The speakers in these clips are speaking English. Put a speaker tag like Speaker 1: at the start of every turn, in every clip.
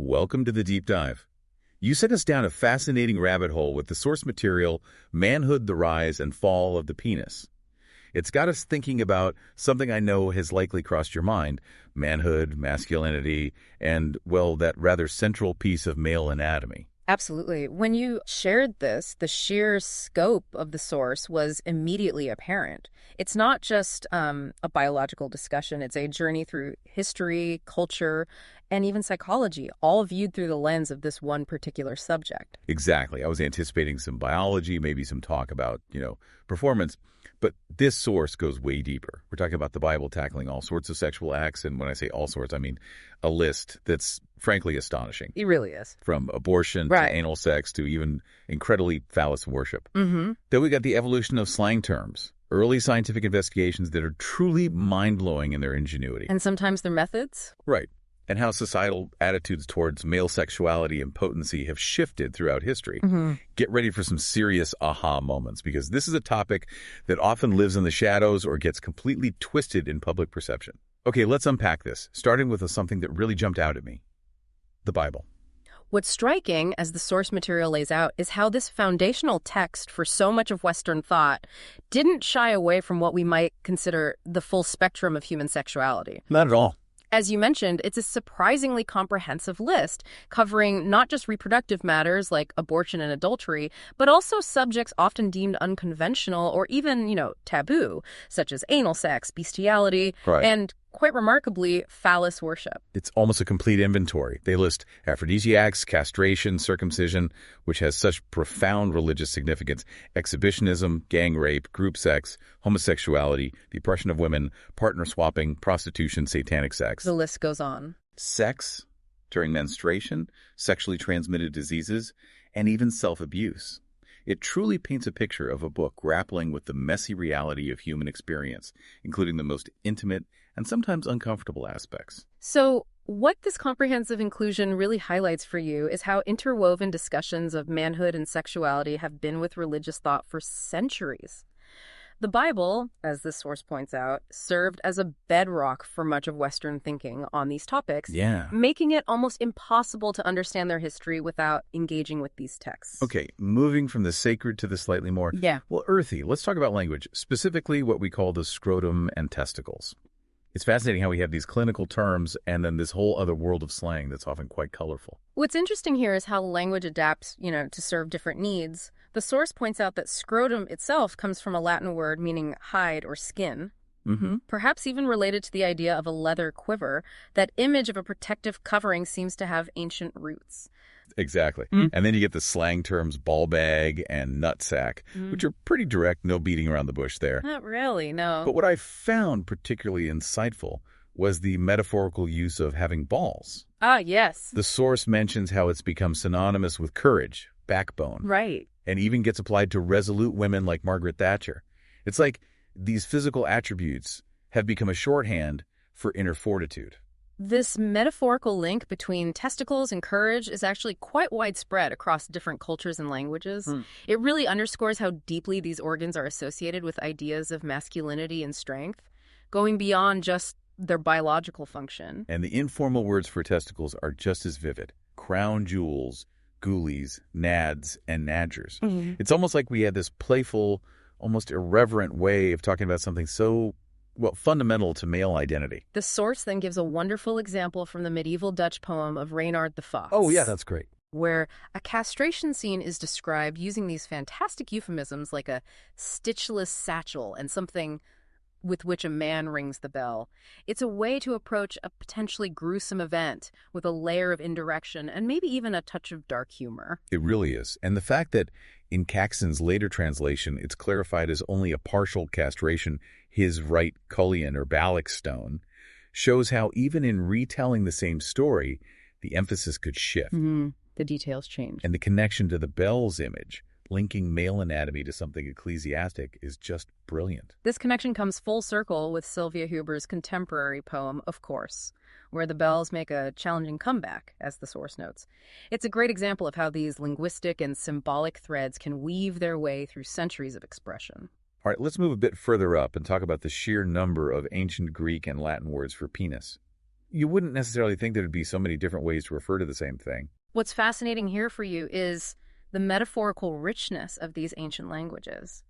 Speaker 1: Welcome to the deep dive. You sent us down a fascinating rabbit hole with the source material, Manhood, the Rise and Fall of the Penis. It's got us thinking about something I know has likely crossed your mind, manhood, masculinity, and, well, that rather central piece of male anatomy.
Speaker 2: Absolutely. When you shared this, the sheer scope of the source was immediately apparent. It's not just a biological discussion. It's a journey through history, culture, and even psychology, all viewed through the lens of this one particular subject.
Speaker 1: Exactly. I was anticipating some biology, maybe some talk about, performance. But this source goes way deeper. We're talking about the Bible tackling all sorts of sexual acts. And when I say all sorts, I mean a list that's frankly astonishing.
Speaker 2: It really is.
Speaker 1: From abortion to anal sex to even incredibly phallus worship. Then we got the evolution of slang terms, early scientific investigations that are truly mind-blowing in their ingenuity.
Speaker 2: And sometimes their methods.
Speaker 1: Right. And how societal attitudes towards male sexuality and potency have shifted throughout history. Get ready for some serious aha moments, because this is a topic that often lives in the shadows or gets completely twisted in public perception. Okay, let's unpack this, starting with something that really jumped out at me. The Bible.
Speaker 2: What's striking, as the source material lays out, is how this foundational text for so much of Western thought didn't shy away from what we might consider the full spectrum of human sexuality.
Speaker 1: Not at all.
Speaker 2: As you mentioned, it's a surprisingly comprehensive list covering not just reproductive matters like abortion and adultery, but also subjects often deemed unconventional or even, taboo, such as anal sex, bestiality, and quite remarkably, phallus worship.
Speaker 1: It's almost a complete inventory. They list aphrodisiacs, castration, circumcision, which has such profound religious significance, exhibitionism, gang rape, group sex, homosexuality, the oppression of women, partner swapping, prostitution, satanic sex.
Speaker 2: The list goes on.
Speaker 1: Sex during menstruation, sexually transmitted diseases, and even self-abuse. It truly paints a picture of a book grappling with the messy reality of human experience, including the most intimate and sometimes uncomfortable aspects.
Speaker 2: So what this comprehensive inclusion really highlights for you is how interwoven discussions of manhood and sexuality have been with religious thought for centuries. The Bible, as this source points out, served as a bedrock for much of Western thinking on these topics, making it almost impossible to understand their history without engaging with these texts.
Speaker 1: Okay, moving from the sacred to the slightly more, earthy. Let's talk about language, specifically what we call the scrotum and testicles. It's fascinating how we have these clinical terms and then this whole other world of slang that's often quite colorful.
Speaker 2: What's interesting here is how language adapts, to serve different needs. The source points out that scrotum itself comes from a Latin word meaning hide or skin, perhaps even related to the idea of a leather quiver. That image of a protective covering seems to have ancient roots.
Speaker 1: Exactly. And then you get the slang terms ball bag and nutsack, which are pretty direct, no beating around the bush there.
Speaker 2: Not really, no.
Speaker 1: But what I found particularly insightful was the metaphorical use of having balls.
Speaker 2: Ah, yes.
Speaker 1: The source mentions how it's become synonymous with courage, backbone.
Speaker 2: Right.
Speaker 1: And even gets applied to resolute women like Margaret Thatcher. It's like these physical attributes have become a shorthand for inner fortitude.
Speaker 2: This metaphorical link between testicles and courage is actually quite widespread across different cultures and languages. It really underscores how deeply these organs are associated with ideas of masculinity and strength, going beyond just their biological function.
Speaker 1: And the informal words for testicles are just as vivid. Crown jewels, ghoulies, nads, and nadgers. It's almost like we had this playful, almost irreverent way of talking about something so fundamental to male identity.
Speaker 2: The source then gives a wonderful example from the medieval Dutch poem of Reynard the Fox.
Speaker 1: Oh, yeah, that's great.
Speaker 2: Where a castration scene is described using these fantastic euphemisms like a stitchless satchel and something with which a man rings the bell. It's a way to approach a potentially gruesome event with a layer of indirection and maybe even a touch of dark humor.
Speaker 1: It really is. And the fact that in Caxton's later translation, it's clarified as only a partial castration, his right cullion or Balak stone, shows how even in retelling the same story, the emphasis could shift.
Speaker 2: The details change.
Speaker 1: And the connection to the bell's image, linking male anatomy to something ecclesiastic, is just brilliant.
Speaker 2: This connection comes full circle with Sylvia Huber's contemporary poem, Of Course, where the bells make a challenging comeback, as the source notes. It's a great example of how these linguistic and symbolic threads can weave their way through centuries of expression.
Speaker 1: All right, let's move a bit further up and talk about the sheer number of ancient Greek and Latin words for penis. you wouldn't necessarily think there'd be so many different ways to refer to the same thing.
Speaker 2: What's fascinating here for you is the metaphorical richness of these ancient languages.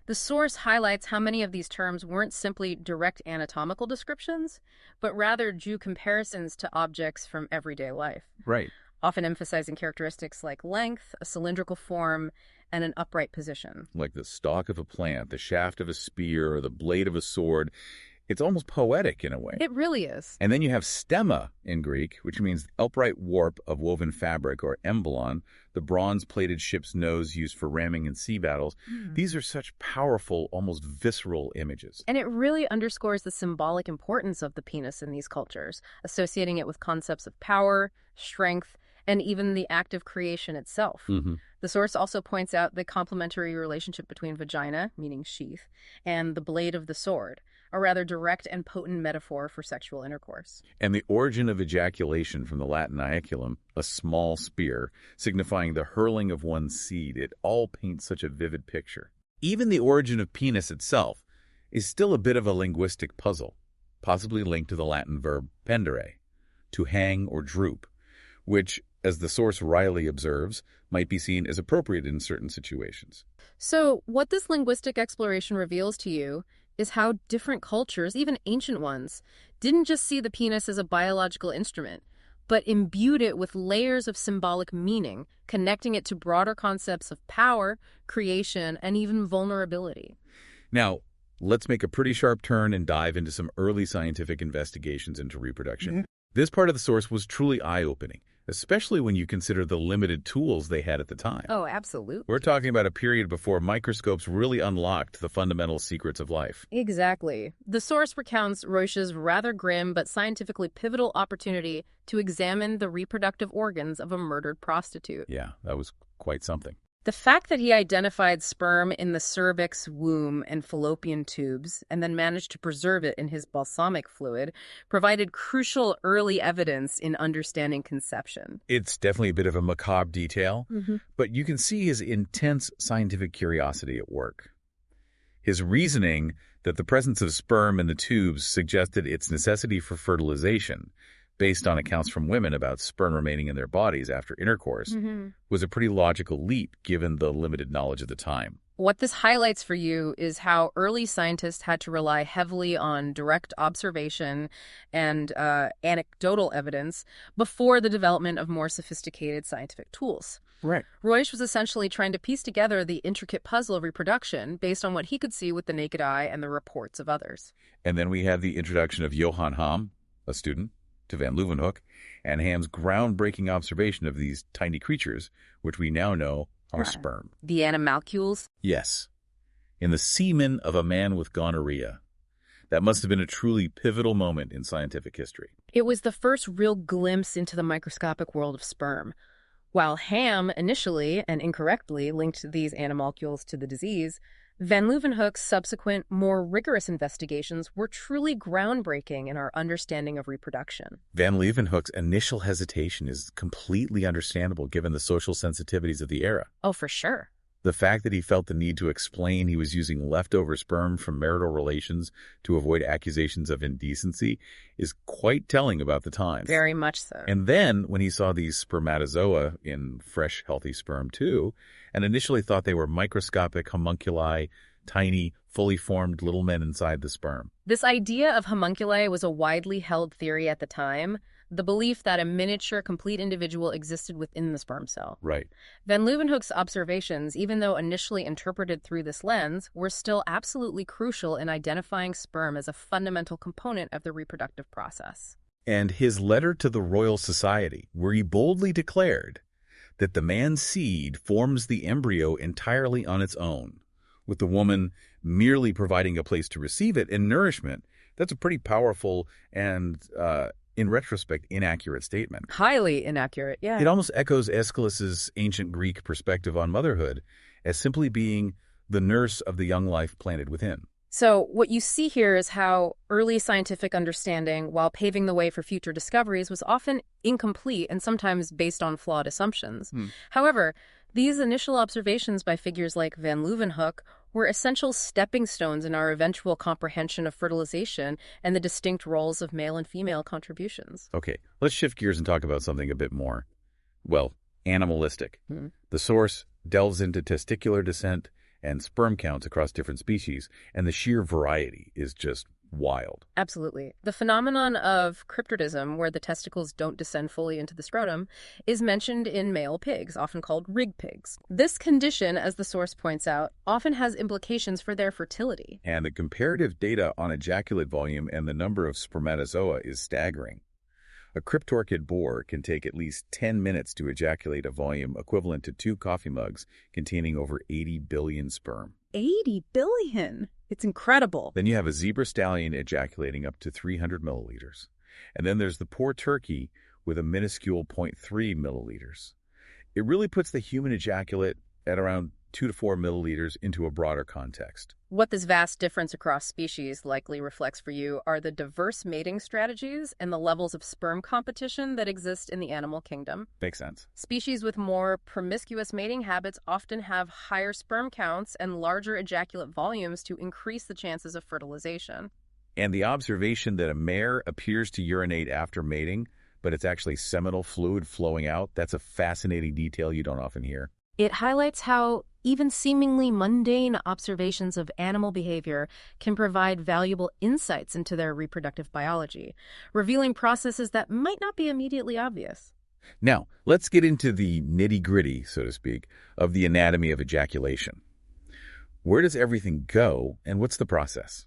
Speaker 2: The source highlights how many of these terms weren't simply direct anatomical descriptions, but rather drew comparisons to objects from everyday life.
Speaker 1: Right.
Speaker 2: Often emphasizing characteristics like length, a cylindrical form, and an upright position.
Speaker 1: Like the stalk of a plant, the shaft of a spear, or the blade of a sword. It's almost poetic in a way.
Speaker 2: It really is.
Speaker 1: And then you have stemma in Greek, which means upright warp of woven fabric, or embolon, the bronze-plated ship's nose used for ramming in sea battles. These are such powerful, almost visceral images.
Speaker 2: And it really underscores the symbolic importance of the penis in these cultures, associating it with concepts of power, strength, and even the act of creation itself. The source also points out the complementary relationship between vagina, meaning sheath, and the blade of the sword, a rather direct and potent metaphor for sexual intercourse.
Speaker 1: And the origin of ejaculation from the Latin iaculum, a small spear, signifying the hurling of one's seed, it all paints such a vivid picture. Even the origin of penis itself is still a bit of a linguistic puzzle, possibly linked to the Latin verb pendere, to hang or droop, which, as the source Riley observes, might be seen as appropriate in certain situations.
Speaker 2: So, what this linguistic exploration reveals to you is how different cultures, even ancient ones, didn't just see the penis as a biological instrument, but imbued it with layers of symbolic meaning, connecting it to broader concepts of power, creation, and even vulnerability.
Speaker 1: Now, let's make a pretty sharp turn and dive into some early scientific investigations into reproduction. This part of the source was truly eye-opening, especially when you consider the limited tools they had at the time.
Speaker 2: Oh, absolutely.
Speaker 1: We're talking about a period before microscopes really unlocked the fundamental secrets of life.
Speaker 2: Exactly. The source recounts Reusch's rather grim but scientifically pivotal opportunity to examine the reproductive organs of a murdered prostitute.
Speaker 1: Yeah, that was quite something.
Speaker 2: The fact that he identified sperm in the cervix, womb, and fallopian tubes, and then managed to preserve it in his balsamic fluid, provided crucial early evidence in understanding conception.
Speaker 1: It's definitely a bit of a macabre detail, but you can see his intense scientific curiosity at work. His reasoning that the presence of sperm in the tubes suggested its necessity for fertilization, based on accounts from women about sperm remaining in their bodies after intercourse, was a pretty logical leap given the limited knowledge of the time.
Speaker 2: What this highlights for you is how early scientists had to rely heavily on direct observation and anecdotal evidence before the development of more sophisticated scientific tools.
Speaker 1: Right.
Speaker 2: Reusch was essentially trying to piece together the intricate puzzle of reproduction based on what he could see with the naked eye and the reports of others.
Speaker 1: And then we have the introduction of Johann Ham, a student, to van Leeuwenhoek, and Ham's groundbreaking observation of these tiny creatures, which we now know are sperm.
Speaker 2: The animalcules?
Speaker 1: Yes. In the semen of a man with gonorrhea. That must have been a truly pivotal moment in scientific history.
Speaker 2: It was the first real glimpse into the microscopic world of sperm. While Ham initially and incorrectly linked these animalcules to the disease, van Leeuwenhoek's subsequent, more rigorous investigations were truly groundbreaking in our understanding of reproduction.
Speaker 1: Van Leeuwenhoek's initial hesitation is completely understandable given the social sensitivities of the era.
Speaker 2: Oh, for sure.
Speaker 1: The fact that he felt the need to explain he was using leftover sperm from marital relations to avoid accusations of indecency is quite telling about the time.
Speaker 2: Very much so.
Speaker 1: And then, when he saw these spermatozoa in fresh, healthy sperm too, and initially thought they were microscopic homunculi, tiny, fully formed little men inside the sperm.
Speaker 2: This idea of homunculi was a widely held theory at the time, the belief that a miniature, complete individual existed within the sperm cell.
Speaker 1: Right.
Speaker 2: Van Leeuwenhoek's observations, even though initially interpreted through this lens, were still absolutely crucial in identifying sperm as a fundamental component of the reproductive process.
Speaker 1: And his letter to the Royal Society, where he boldly declared that the man's seed forms the embryo entirely on its own, with the woman merely providing a place to receive it and nourishment, that's a pretty powerful and in retrospect, inaccurate statement.
Speaker 2: Highly inaccurate, yeah.
Speaker 1: It almost echoes Aeschylus's ancient Greek perspective on motherhood as simply being the nurse of the young life planted within.
Speaker 2: So what you see here is how early scientific understanding, while paving the way for future discoveries, was often incomplete and sometimes based on flawed assumptions. However, these initial observations by figures like van Leeuwenhoek were essential stepping stones in our eventual comprehension of fertilization and the distinct roles of male and female contributions.
Speaker 1: Okay, let's shift gears and talk about something a bit more, well, animalistic. The source delves into testicular descent and sperm counts across different species, and the sheer variety is just wild.
Speaker 2: Absolutely. The phenomenon of cryptordism, where the testicles don't descend fully into the scrotum, is mentioned in male pigs, often called rig pigs. This condition, as the source points out, often has implications for their fertility.
Speaker 1: And the comparative data on ejaculate volume and the number of spermatozoa is staggering. A cryptorchid boar can take at least 10 minutes to ejaculate a volume equivalent to 2 coffee mugs containing over 80 billion sperm.
Speaker 2: 80 billion? It's incredible.
Speaker 1: Then you have a zebra stallion ejaculating up to 300 milliliters. And then there's the poor turkey with a minuscule 0.3 milliliters. It really puts the human ejaculate at around 2 to 4 milliliters into a broader context.
Speaker 2: What this vast difference across species likely reflects for you are the diverse mating strategies and the levels of sperm competition that exist in the animal kingdom.
Speaker 1: Makes sense.
Speaker 2: Species with more promiscuous mating habits often have higher sperm counts and larger ejaculate volumes to increase the chances of fertilization.
Speaker 1: And the observation that a mare appears to urinate after mating, but it's actually seminal fluid flowing out, that's a fascinating detail you don't often hear.
Speaker 2: It highlights how even seemingly mundane observations of animal behavior can provide valuable insights into their reproductive biology, revealing processes that might not be immediately obvious.
Speaker 1: Now, let's get into the nitty-gritty, so to speak, of the anatomy of ejaculation. Where does everything go, and what's the process?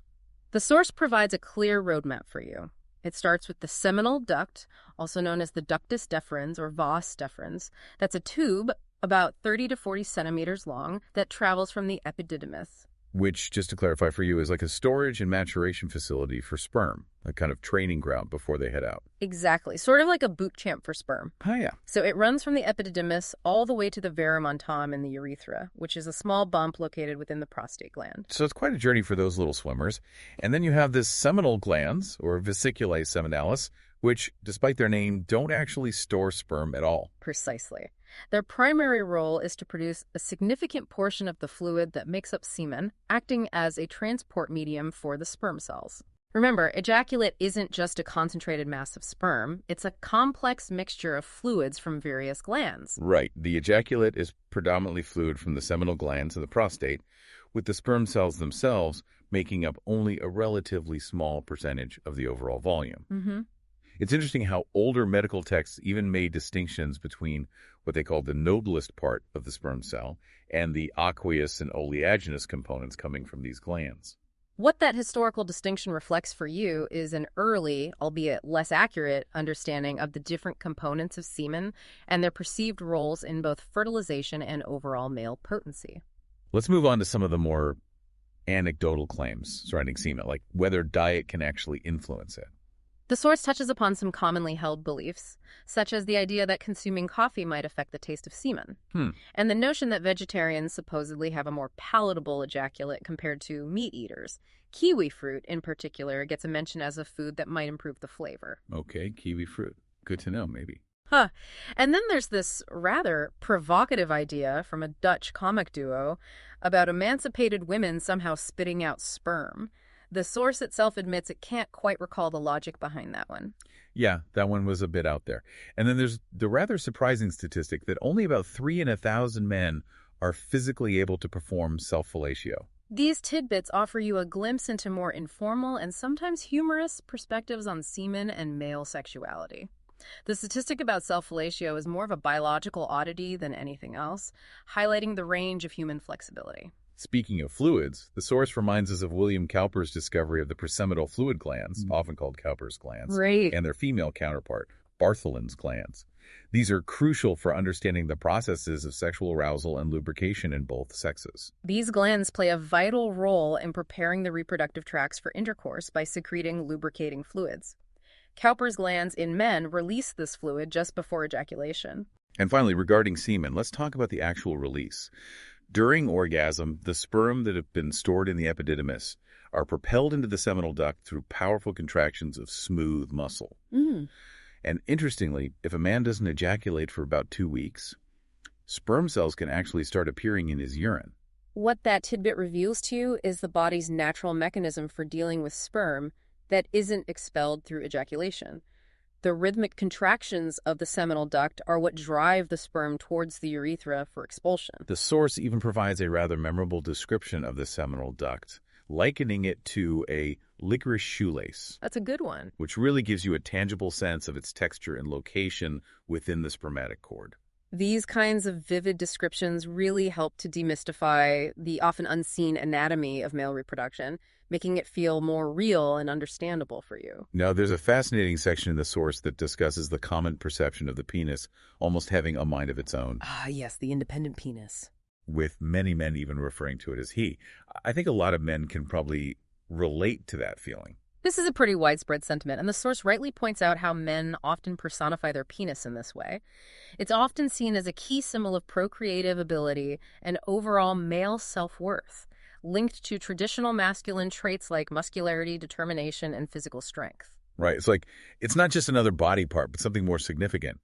Speaker 2: The source provides a clear roadmap for you. It starts with the seminal duct, also known as the ductus deferens or vas deferens. That's a tube about 30 to 40 centimeters long that travels from the epididymis.
Speaker 1: Which, just to clarify for you, is like a storage and maturation facility for sperm, a kind of training ground before they head out.
Speaker 2: Exactly, sort of like a boot camp for sperm.
Speaker 1: Oh, yeah.
Speaker 2: So it runs from the epididymis all the way to the verumontanum in the urethra, which is a small bump located within the prostate gland.
Speaker 1: So it's quite a journey for those little swimmers. And then you have the seminal glands, or vesiculae seminalis, which, despite their name, don't actually store sperm at all.
Speaker 2: Precisely. Their primary role is to produce a significant portion of the fluid that makes up semen, acting as a transport medium for the sperm cells. Remember, ejaculate isn't just a concentrated mass of sperm. It's a complex mixture of fluids from various glands.
Speaker 1: Right. The ejaculate is predominantly fluid from the seminal glands and the prostate, with the sperm cells themselves making up only a relatively small percentage of the overall volume. It's interesting how older medical texts even made distinctions between what they called the noblest part of the sperm cell and the aqueous and oleaginous components coming from these glands.
Speaker 2: What that historical distinction reflects for you is an early, albeit less accurate, understanding of the different components of semen and their perceived roles in both fertilization and overall male potency.
Speaker 1: Let's move on to some of the more anecdotal claims surrounding semen, like whether diet can actually influence it.
Speaker 2: The source touches upon some commonly held beliefs, such as the idea that consuming coffee might affect the taste of semen, and the notion that vegetarians supposedly have a more palatable ejaculate compared to meat eaters. Kiwi fruit, in particular, gets a mention as a food that might improve the flavor.
Speaker 1: Okay, kiwi fruit. Good to know, maybe.
Speaker 2: And then there's this rather provocative idea from a Dutch comic duo about emancipated women somehow spitting out sperm. The source itself admits it can't quite recall the logic behind that one.
Speaker 1: Yeah, that one was a bit out there. And then there's the rather surprising statistic that only about 3 in 1,000 men are physically able to perform self-fellatio.
Speaker 2: These tidbits offer you a glimpse into more informal and sometimes humorous perspectives on semen and male sexuality. The statistic about self-fellatio is more of a biological oddity than anything else, highlighting the range of human flexibility.
Speaker 1: Speaking of fluids, the source reminds us of William Cowper's discovery of the preseminal fluid glands, often called Cowper's glands, and their female counterpart, Bartholin's glands. These are crucial for understanding the processes of sexual arousal and lubrication in both sexes.
Speaker 2: These glands play a vital role in preparing the reproductive tracts for intercourse by secreting lubricating fluids. Cowper's glands in men release this fluid just before ejaculation.
Speaker 1: And finally, regarding semen, let's talk about the actual release. During orgasm, the sperm that have been stored in the epididymis are propelled into the seminal duct through powerful contractions of smooth muscle. And interestingly, if a man doesn't ejaculate for about 2 weeks, sperm cells can actually start appearing in his urine.
Speaker 2: What that tidbit reveals to you is the body's natural mechanism for dealing with sperm that isn't expelled through ejaculation. The rhythmic contractions of the seminal duct are what drive the sperm towards the urethra for expulsion.
Speaker 1: The source even provides a rather memorable description of the seminal duct, likening it to a licorice shoelace.
Speaker 2: That's a good one.
Speaker 1: Which really gives you a tangible sense of its texture and location within the spermatic cord.
Speaker 2: These kinds of vivid descriptions really help to demystify the often unseen anatomy of male reproduction, making it feel more real and understandable for you.
Speaker 1: Now, there's a fascinating section in the source that discusses the common perception of the penis almost having a mind of its own.
Speaker 2: Ah, yes, the independent penis.
Speaker 1: With many men even referring to it as he. I think a lot of men can probably relate to that feeling.
Speaker 2: This is a pretty widespread sentiment, and the source rightly points out how men often personify their penis in this way. It's often seen as a key symbol of procreative ability and overall male self-worth, linked to traditional masculine traits like muscularity, determination, and physical strength.
Speaker 1: Right. It's not just another body part, but something more significant.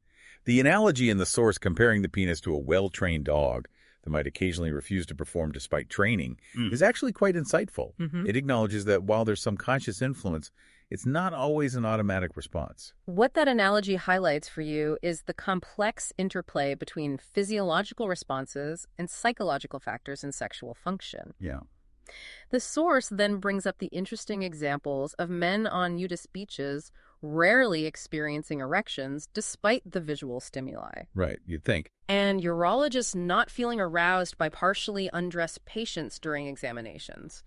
Speaker 1: The analogy in the source comparing the penis to a well-trained dog that might occasionally refuse to perform despite training is actually quite insightful. It acknowledges that while there's some conscious influence, it's not always an automatic response.
Speaker 2: What that analogy highlights for you is the complex interplay between physiological responses and psychological factors in sexual function.
Speaker 1: Yeah.
Speaker 2: The source then brings up the interesting examples of men on nudist beaches rarely experiencing erections despite the visual stimuli.
Speaker 1: Right, you'd think.
Speaker 2: And urologists not feeling aroused by partially undressed patients during examinations.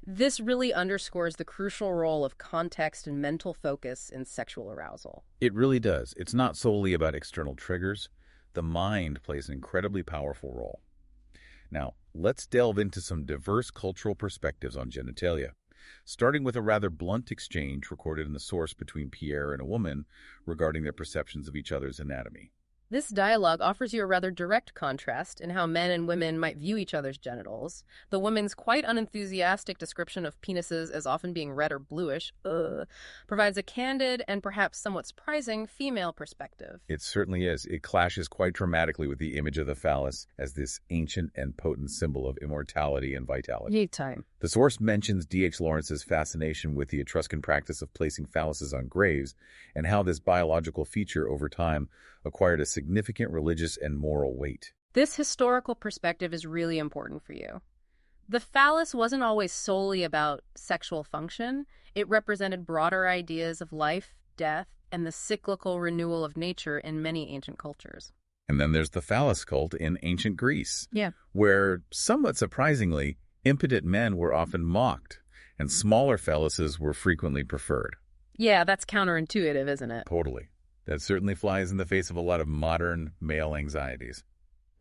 Speaker 2: This really underscores the crucial role of context and mental focus in sexual arousal.
Speaker 1: It really does. It's not solely about external triggers. The mind plays an incredibly powerful role. Now, let's delve into some diverse cultural perspectives on genitalia, starting with a rather blunt exchange recorded in the source between Pierre and a woman regarding their perceptions of each other's anatomy.
Speaker 2: This dialogue offers you a rather direct contrast in how men and women might view each other's genitals. The woman's quite unenthusiastic description of penises as often being red or bluish provides a candid and perhaps somewhat surprising female perspective.
Speaker 1: It certainly is. It clashes quite dramatically with the image of the phallus as this ancient and potent symbol of immortality and vitality.
Speaker 2: Time.
Speaker 1: The source mentions D.H. Lawrence's fascination with the Etruscan practice of placing phalluses on graves and how this biological feature over time acquired a significant religious and moral weight.
Speaker 2: This historical perspective is really important for you. The phallus wasn't always solely about sexual function. It represented broader ideas of life, death, and the cyclical renewal of nature in many ancient cultures.
Speaker 1: And then there's the phallus cult in ancient Greece,
Speaker 2: Yeah.
Speaker 1: where, somewhat surprisingly, impotent men were often mocked, and smaller phalluses were frequently preferred.
Speaker 2: Yeah, that's counterintuitive, isn't it?
Speaker 1: Totally. That certainly flies in the face of a lot of modern male anxieties.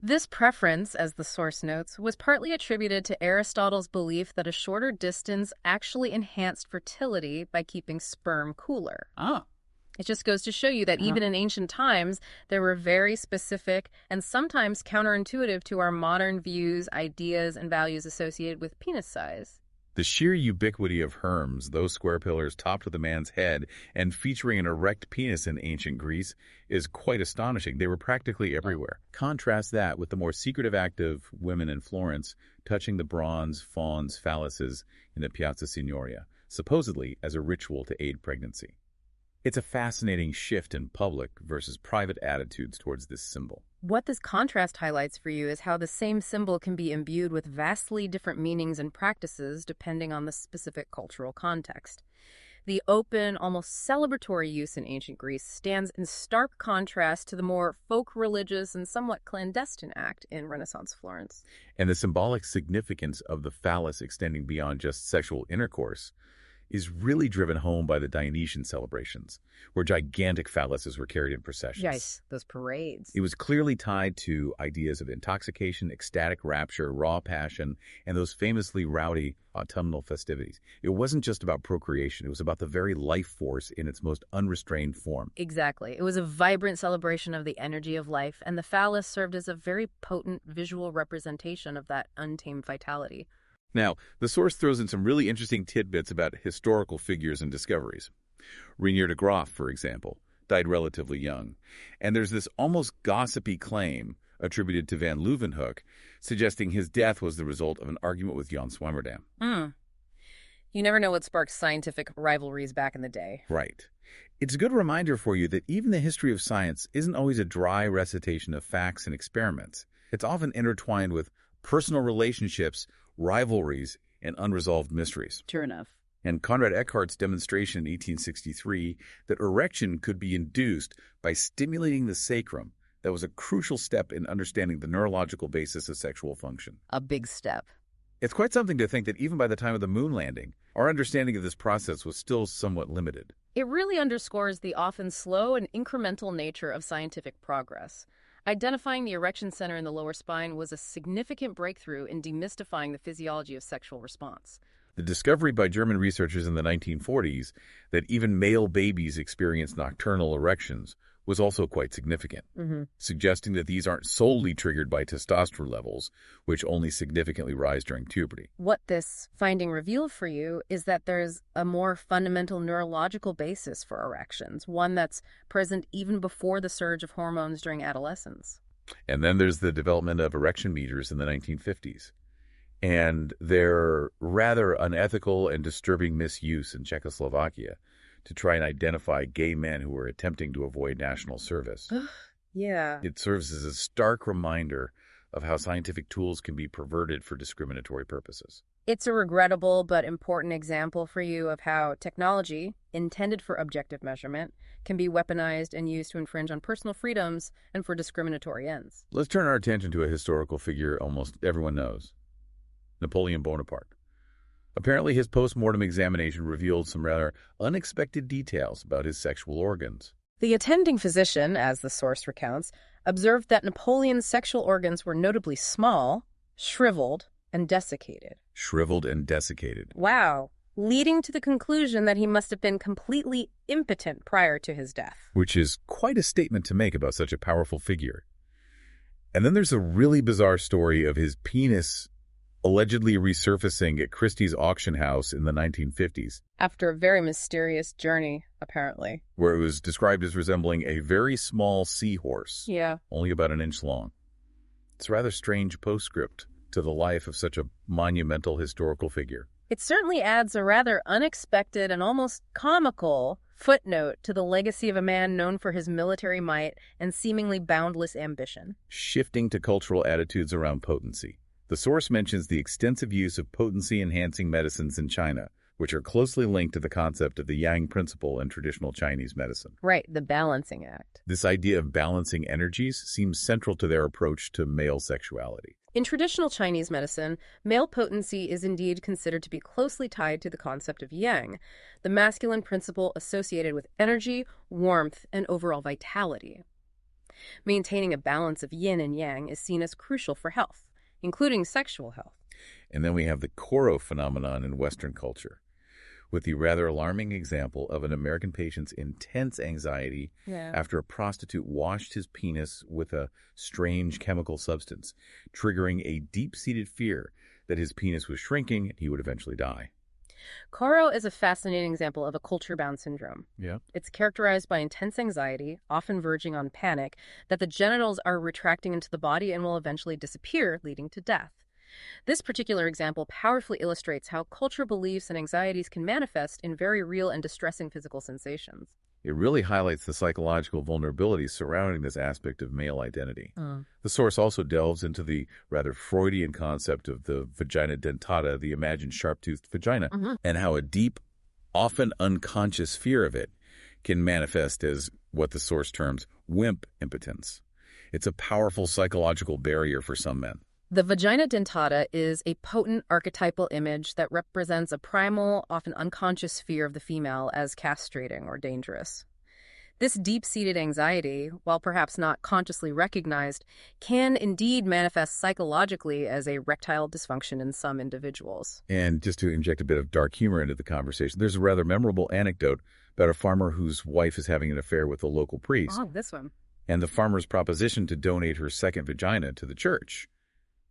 Speaker 2: This preference, as the source notes, was partly attributed to Aristotle's belief that a shorter distance actually enhanced fertility by keeping sperm cooler.
Speaker 3: Ah.
Speaker 2: It just goes to show you that even in ancient times, there were very specific and sometimes counterintuitive to our modern views, ideas, and values associated with penis size.
Speaker 1: The sheer ubiquity of herms, those square pillars topped with a man's head and featuring an erect penis in ancient Greece, is quite astonishing. They were practically everywhere. Contrast that with the more secretive act of women in Florence touching the bronze fawns' phalluses in the Piazza Signoria, supposedly as a ritual to aid pregnancy. It's a fascinating shift in public versus private attitudes towards this symbol.
Speaker 2: What this contrast highlights for you is how the same symbol can be imbued with vastly different meanings and practices depending on the specific cultural context. The open, almost celebratory use in ancient Greece stands in stark contrast to the more folk religious and somewhat clandestine act in Renaissance Florence.
Speaker 1: And the symbolic significance of the phallus extending beyond just sexual intercourse is really driven home by the Dionysian celebrations, where gigantic phalluses were carried in processions.
Speaker 2: Yes, those parades.
Speaker 1: It was clearly tied to ideas of intoxication, ecstatic rapture, raw passion, and those famously rowdy autumnal festivities. It wasn't just about procreation. It was about the very life force in its most unrestrained form.
Speaker 2: Exactly. It was a vibrant celebration of the energy of life, and the phallus served as a very potent visual representation of that untamed vitality.
Speaker 1: Now, the source throws in some really interesting tidbits about historical figures and discoveries. Rainier de Graaf, for example, died relatively young. And there's this almost gossipy claim attributed to Van Leeuwenhoek, suggesting his death was the result of an argument with Jan Swammerdam.
Speaker 2: You never know what sparks scientific rivalries back in the day.
Speaker 1: Right. It's a good reminder for you that even the history of science isn't always a dry recitation of facts and experiments. It's often intertwined with personal relationships, rivalries, and unresolved mysteries.
Speaker 2: True enough.
Speaker 1: And Conrad Eckhart's demonstration in 1863 that erection could be induced by stimulating the sacrum, that was a crucial step in understanding the neurological basis of sexual function.
Speaker 2: A big step.
Speaker 1: It's quite something to think that even by the time of the moon landing, our understanding of this process was still somewhat limited.
Speaker 2: It really underscores the often slow and incremental nature of scientific progress. Identifying the erection center in the lower spine was a significant breakthrough in demystifying the physiology of sexual response.
Speaker 1: The discovery by German researchers in the 1940s that even male babies experience nocturnal erections was also quite significant, suggesting that these aren't solely triggered by testosterone levels, which only significantly rise during puberty.
Speaker 2: What this finding revealed for you is that there's a more fundamental neurological basis for erections, one that's present even before the surge of hormones during adolescence.
Speaker 1: And then there's the development of erection meters in the 1950s, and their rather unethical and disturbing misuse in Czechoslovakia to try and identify gay men who were attempting to avoid national service.
Speaker 2: Yeah.
Speaker 1: It serves as a stark reminder of how scientific tools can be perverted for discriminatory purposes.
Speaker 2: It's a regrettable but important example for you of how technology, intended for objective measurement, can be weaponized and used to infringe on personal freedoms and for discriminatory ends.
Speaker 1: Let's turn our attention to a historical figure almost everyone knows, Napoleon Bonaparte. Apparently, his post-mortem examination revealed some rather unexpected details about his sexual organs.
Speaker 2: The attending physician, as the source recounts, observed that Napoleon's sexual organs were notably small, shriveled, and desiccated.
Speaker 1: Shriveled and desiccated.
Speaker 2: Wow. Leading to the conclusion that he must have been completely impotent prior to his death.
Speaker 1: Which is quite a statement to make about such a powerful figure. And then there's a really bizarre story of his penis allegedly resurfacing at Christie's auction house in the 1950s.
Speaker 2: After a very mysterious journey, apparently.
Speaker 1: Where it was described as resembling a very small seahorse.
Speaker 2: Yeah.
Speaker 1: Only about an inch long. It's a rather strange postscript to the life of such a monumental historical figure.
Speaker 2: It certainly adds a rather unexpected and almost comical footnote to the legacy of a man known for his military might and seemingly boundless ambition.
Speaker 1: Shifting to cultural attitudes around potency. The source mentions the extensive use of potency-enhancing medicines in China, which are closely linked to the concept of the Yang principle in traditional Chinese medicine.
Speaker 2: Right, the balancing act.
Speaker 1: This idea of balancing energies seems central to their approach to male sexuality.
Speaker 2: In traditional Chinese medicine, male potency is indeed considered to be closely tied to the concept of Yang, the masculine principle associated with energy, warmth, and overall vitality. Maintaining a balance of yin and yang is seen as crucial for health, including sexual health.
Speaker 1: And then we have the Koro phenomenon in Western culture, with the rather alarming example of an American patient's intense anxiety after a prostitute washed his penis with a strange chemical substance, triggering a deep-seated fear that his penis was shrinking and he would eventually die.
Speaker 2: Koro is a fascinating example of a culture-bound syndrome.
Speaker 1: Yeah.
Speaker 2: It's characterized by intense anxiety, often verging on panic, that the genitals are retracting into the body and will eventually disappear, leading to death. This particular example powerfully illustrates how cultural beliefs and anxieties can manifest in very real and distressing physical sensations.
Speaker 1: It really highlights the psychological vulnerabilities surrounding this aspect of male identity. The source also delves into the rather Freudian concept of the vagina dentata, the imagined sharp-toothed vagina, and how a deep, often unconscious fear of it can manifest as what the source terms wimp impotence. It's a powerful psychological barrier for some men.
Speaker 2: The vagina dentata is a potent archetypal image that represents a primal, often unconscious fear of the female as castrating or dangerous. This deep-seated anxiety, while perhaps not consciously recognized, can indeed manifest psychologically as a erectile dysfunction in some individuals.
Speaker 1: And just to inject a bit of dark humor into the conversation, there's a rather memorable anecdote about a farmer whose wife is having an affair with a local priest.
Speaker 2: Oh, this one.
Speaker 1: And the farmer's proposition to donate her second vagina to the church.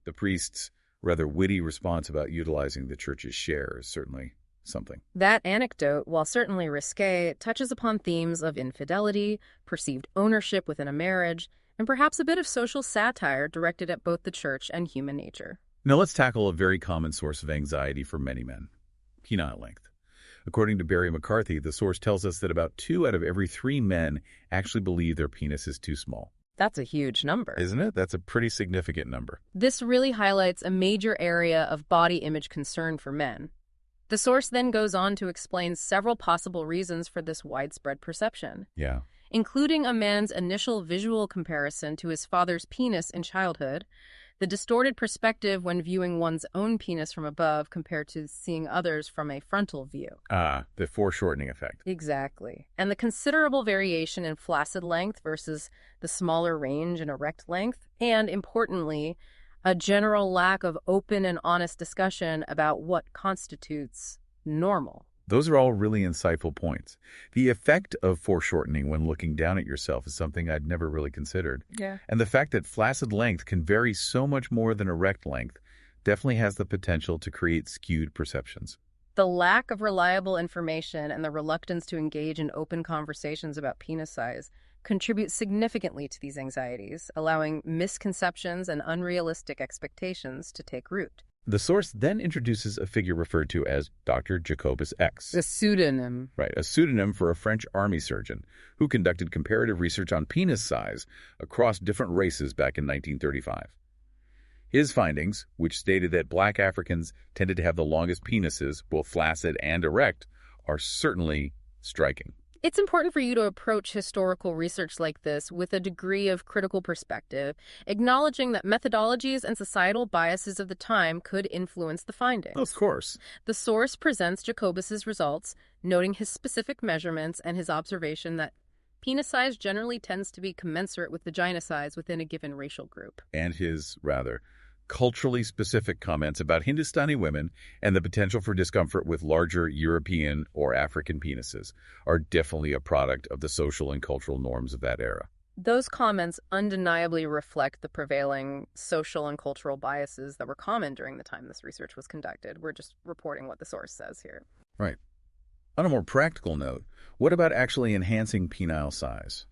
Speaker 1: The priest's rather witty response about utilizing the church's share is certainly something.
Speaker 2: That anecdote, while certainly risque, touches upon themes of infidelity, perceived ownership within a marriage, and perhaps a bit of social satire directed at both the church and human nature.
Speaker 1: Now let's tackle a very common source of anxiety for many men: penile length. According to Barry McCarthy, the source tells us that about 2 out of every 3 men actually believe their penis is too small.
Speaker 2: That's a huge number.
Speaker 1: Isn't it? That's a pretty significant number.
Speaker 2: This really highlights a major area of body image concern for men. The source then goes on to explain several possible reasons for this widespread perception,
Speaker 1: Yeah.
Speaker 2: including a man's initial visual comparison to his father's penis in childhood, the distorted perspective when viewing one's own penis from above compared to seeing others from a frontal view.
Speaker 1: The foreshortening effect.
Speaker 2: Exactly. And the considerable variation in flaccid length versus the smaller range in erect length, and importantly, a general lack of open and honest discussion about what constitutes normal.
Speaker 1: Those are all really insightful points. The effect of foreshortening when looking down at yourself is something I'd never really considered.
Speaker 2: Yeah.
Speaker 1: And the fact that flaccid length can vary so much more than erect length definitely has the potential to create skewed perceptions.
Speaker 2: The lack of reliable information and the reluctance to engage in open conversations about penis size contribute significantly to these anxieties, allowing misconceptions and unrealistic expectations to take root.
Speaker 1: The source then introduces a figure referred to as Dr. Jacobus X.
Speaker 2: A pseudonym.
Speaker 1: Right, a pseudonym for a French army surgeon who conducted comparative research on penis size across different races back in 1935. His findings, which stated that black Africans tended to have the longest penises, both flaccid and erect, are certainly striking.
Speaker 2: It's important for you to approach historical research like this with a degree of critical perspective, acknowledging that methodologies and societal biases of the time could influence the findings.
Speaker 1: Of course.
Speaker 2: The source presents Jacobus's results, noting his specific measurements and his observation that penis size generally tends to be commensurate with vagina size within a given racial group.
Speaker 1: And his, rather, culturally specific comments about Hindustani women and the potential for discomfort with larger European or African penises are definitely a product of the social and cultural norms of that era.
Speaker 2: Those comments undeniably reflect the prevailing social and cultural biases that were common during the time this research was conducted. We're just reporting what the source says here.
Speaker 1: Right. On a more practical note, what about actually enhancing penile size?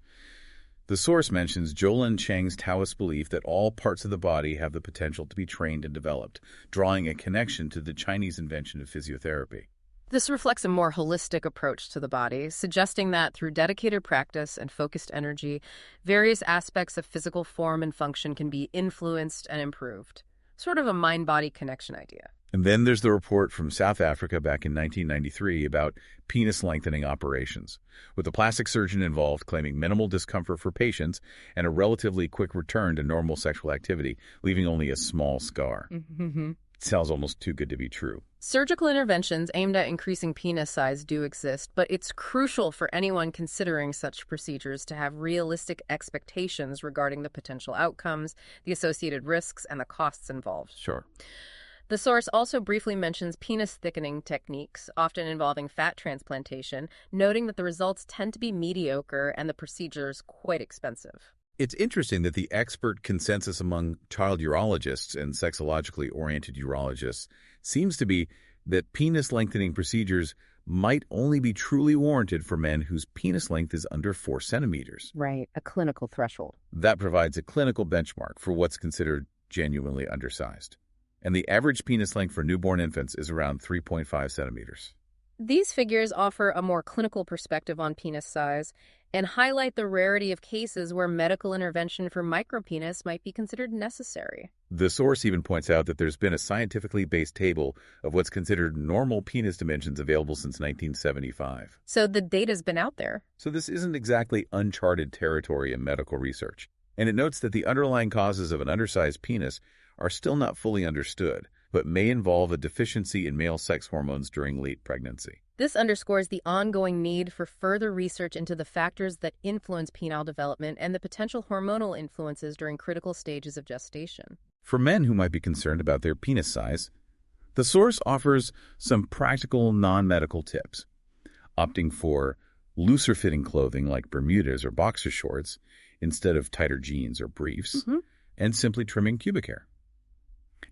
Speaker 1: The source mentions Jolin Cheng's Taoist belief that all parts of the body have the potential to be trained and developed, drawing a connection to the Chinese invention of physiotherapy.
Speaker 2: This reflects a more holistic approach to the body, suggesting that through dedicated practice and focused energy, various aspects of physical form and function can be influenced and improved. Sort of a mind-body connection idea.
Speaker 1: And then there's the report from South Africa back in 1993 about penis lengthening operations, with a plastic surgeon involved claiming minimal discomfort for patients and a relatively quick return to normal sexual activity, leaving only a small scar.
Speaker 2: Mm-hmm.
Speaker 1: It sounds almost too good to be true.
Speaker 2: Surgical interventions aimed at increasing penis size do exist, but it's crucial for anyone considering such procedures to have realistic expectations regarding the potential outcomes, the associated risks, and the costs involved.
Speaker 1: Sure.
Speaker 2: The source also briefly mentions penis thickening techniques, often involving fat transplantation, noting that the results tend to be mediocre and the procedures quite expensive.
Speaker 1: It's interesting that the expert consensus among child urologists and sexologically oriented urologists seems to be that penis lengthening procedures might only be truly warranted for men whose penis length is under 4 centimeters.
Speaker 2: Right, a clinical threshold.
Speaker 1: That provides a clinical benchmark for what's considered genuinely undersized. And the average penis length for newborn infants is around 3.5 centimeters.
Speaker 2: These figures offer a more clinical perspective on penis size and highlight the rarity of cases where medical intervention for micropenis might be considered necessary.
Speaker 1: The source even points out that there's been a scientifically based table of what's considered normal penis dimensions available since 1975.
Speaker 2: So the data's been out there.
Speaker 1: So this isn't exactly uncharted territory in medical research. And it notes that the underlying causes of an undersized penis are still not fully understood, but may involve a deficiency in male sex hormones during late pregnancy.
Speaker 2: This underscores the ongoing need for further research into the factors that influence penile development and the potential hormonal influences during critical stages of gestation.
Speaker 1: For men who might be concerned about their penis size, the source offers some practical non-medical tips, opting for looser-fitting clothing like Bermudas or boxer shorts instead of tighter jeans or briefs, and simply trimming pubic hair.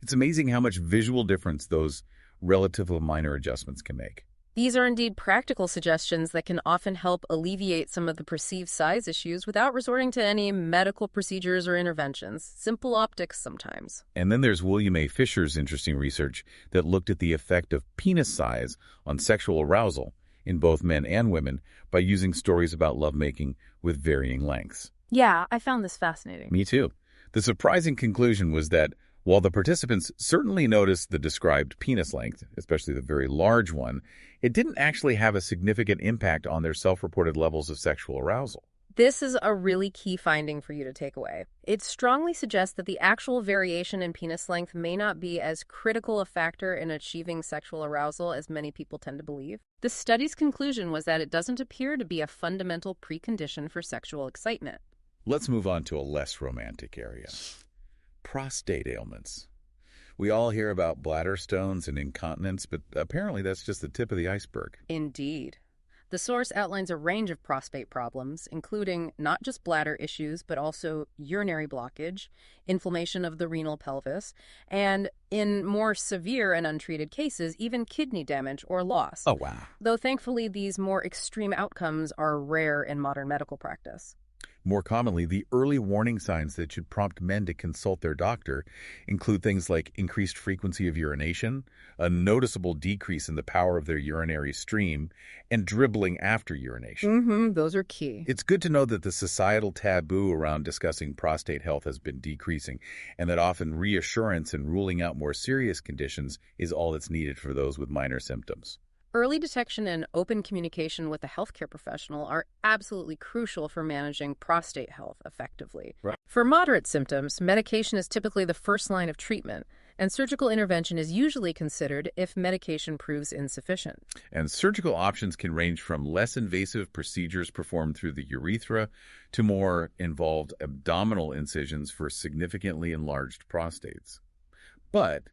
Speaker 1: It's amazing how much visual difference those relatively minor adjustments can make.
Speaker 2: These are indeed practical suggestions that can often help alleviate some of the perceived size issues without resorting to any medical procedures or interventions. Simple optics sometimes.
Speaker 1: And then there's William A. Fisher's interesting research that looked at the effect of penis size on sexual arousal in both men and women by using stories about lovemaking with varying lengths.
Speaker 2: Yeah, I found this fascinating.
Speaker 1: Me too. The surprising conclusion was that while the participants certainly noticed the described penis length, especially the very large one, it didn't actually have a significant impact on their self-reported levels of sexual arousal.
Speaker 2: This is a really key finding for you to take away. It strongly suggests that the actual variation in penis length may not be as critical a factor in achieving sexual arousal as many people tend to believe. The study's conclusion was that it doesn't appear to be a fundamental precondition for sexual excitement.
Speaker 1: Let's move on to a less romantic area. Prostate ailments. We all hear about bladder stones and incontinence, but apparently that's just the tip of the iceberg.
Speaker 2: Indeed. The source outlines a range of prostate problems, including not just bladder issues, but also urinary blockage, inflammation of the renal pelvis, and in more severe and untreated cases, even kidney damage or loss.
Speaker 1: Oh, wow.
Speaker 2: Though thankfully, these more extreme outcomes are rare in modern medical practice.
Speaker 1: More commonly, the early warning signs that should prompt men to consult their doctor include things like increased frequency of urination, a noticeable decrease in the power of their urinary stream, and dribbling after urination.
Speaker 2: Those are key.
Speaker 1: It's good to know that the societal taboo around discussing prostate health has been decreasing, and that often reassurance and ruling out more serious conditions is all that's needed for those with minor symptoms.
Speaker 2: Early detection and open communication with a healthcare professional are absolutely crucial for managing prostate health effectively.
Speaker 1: Right.
Speaker 2: For moderate symptoms, medication is typically the first line of treatment, and surgical intervention is usually considered if medication proves insufficient.
Speaker 1: And surgical options can range from less invasive procedures performed through the urethra to more involved abdominal incisions for significantly enlarged prostates. But,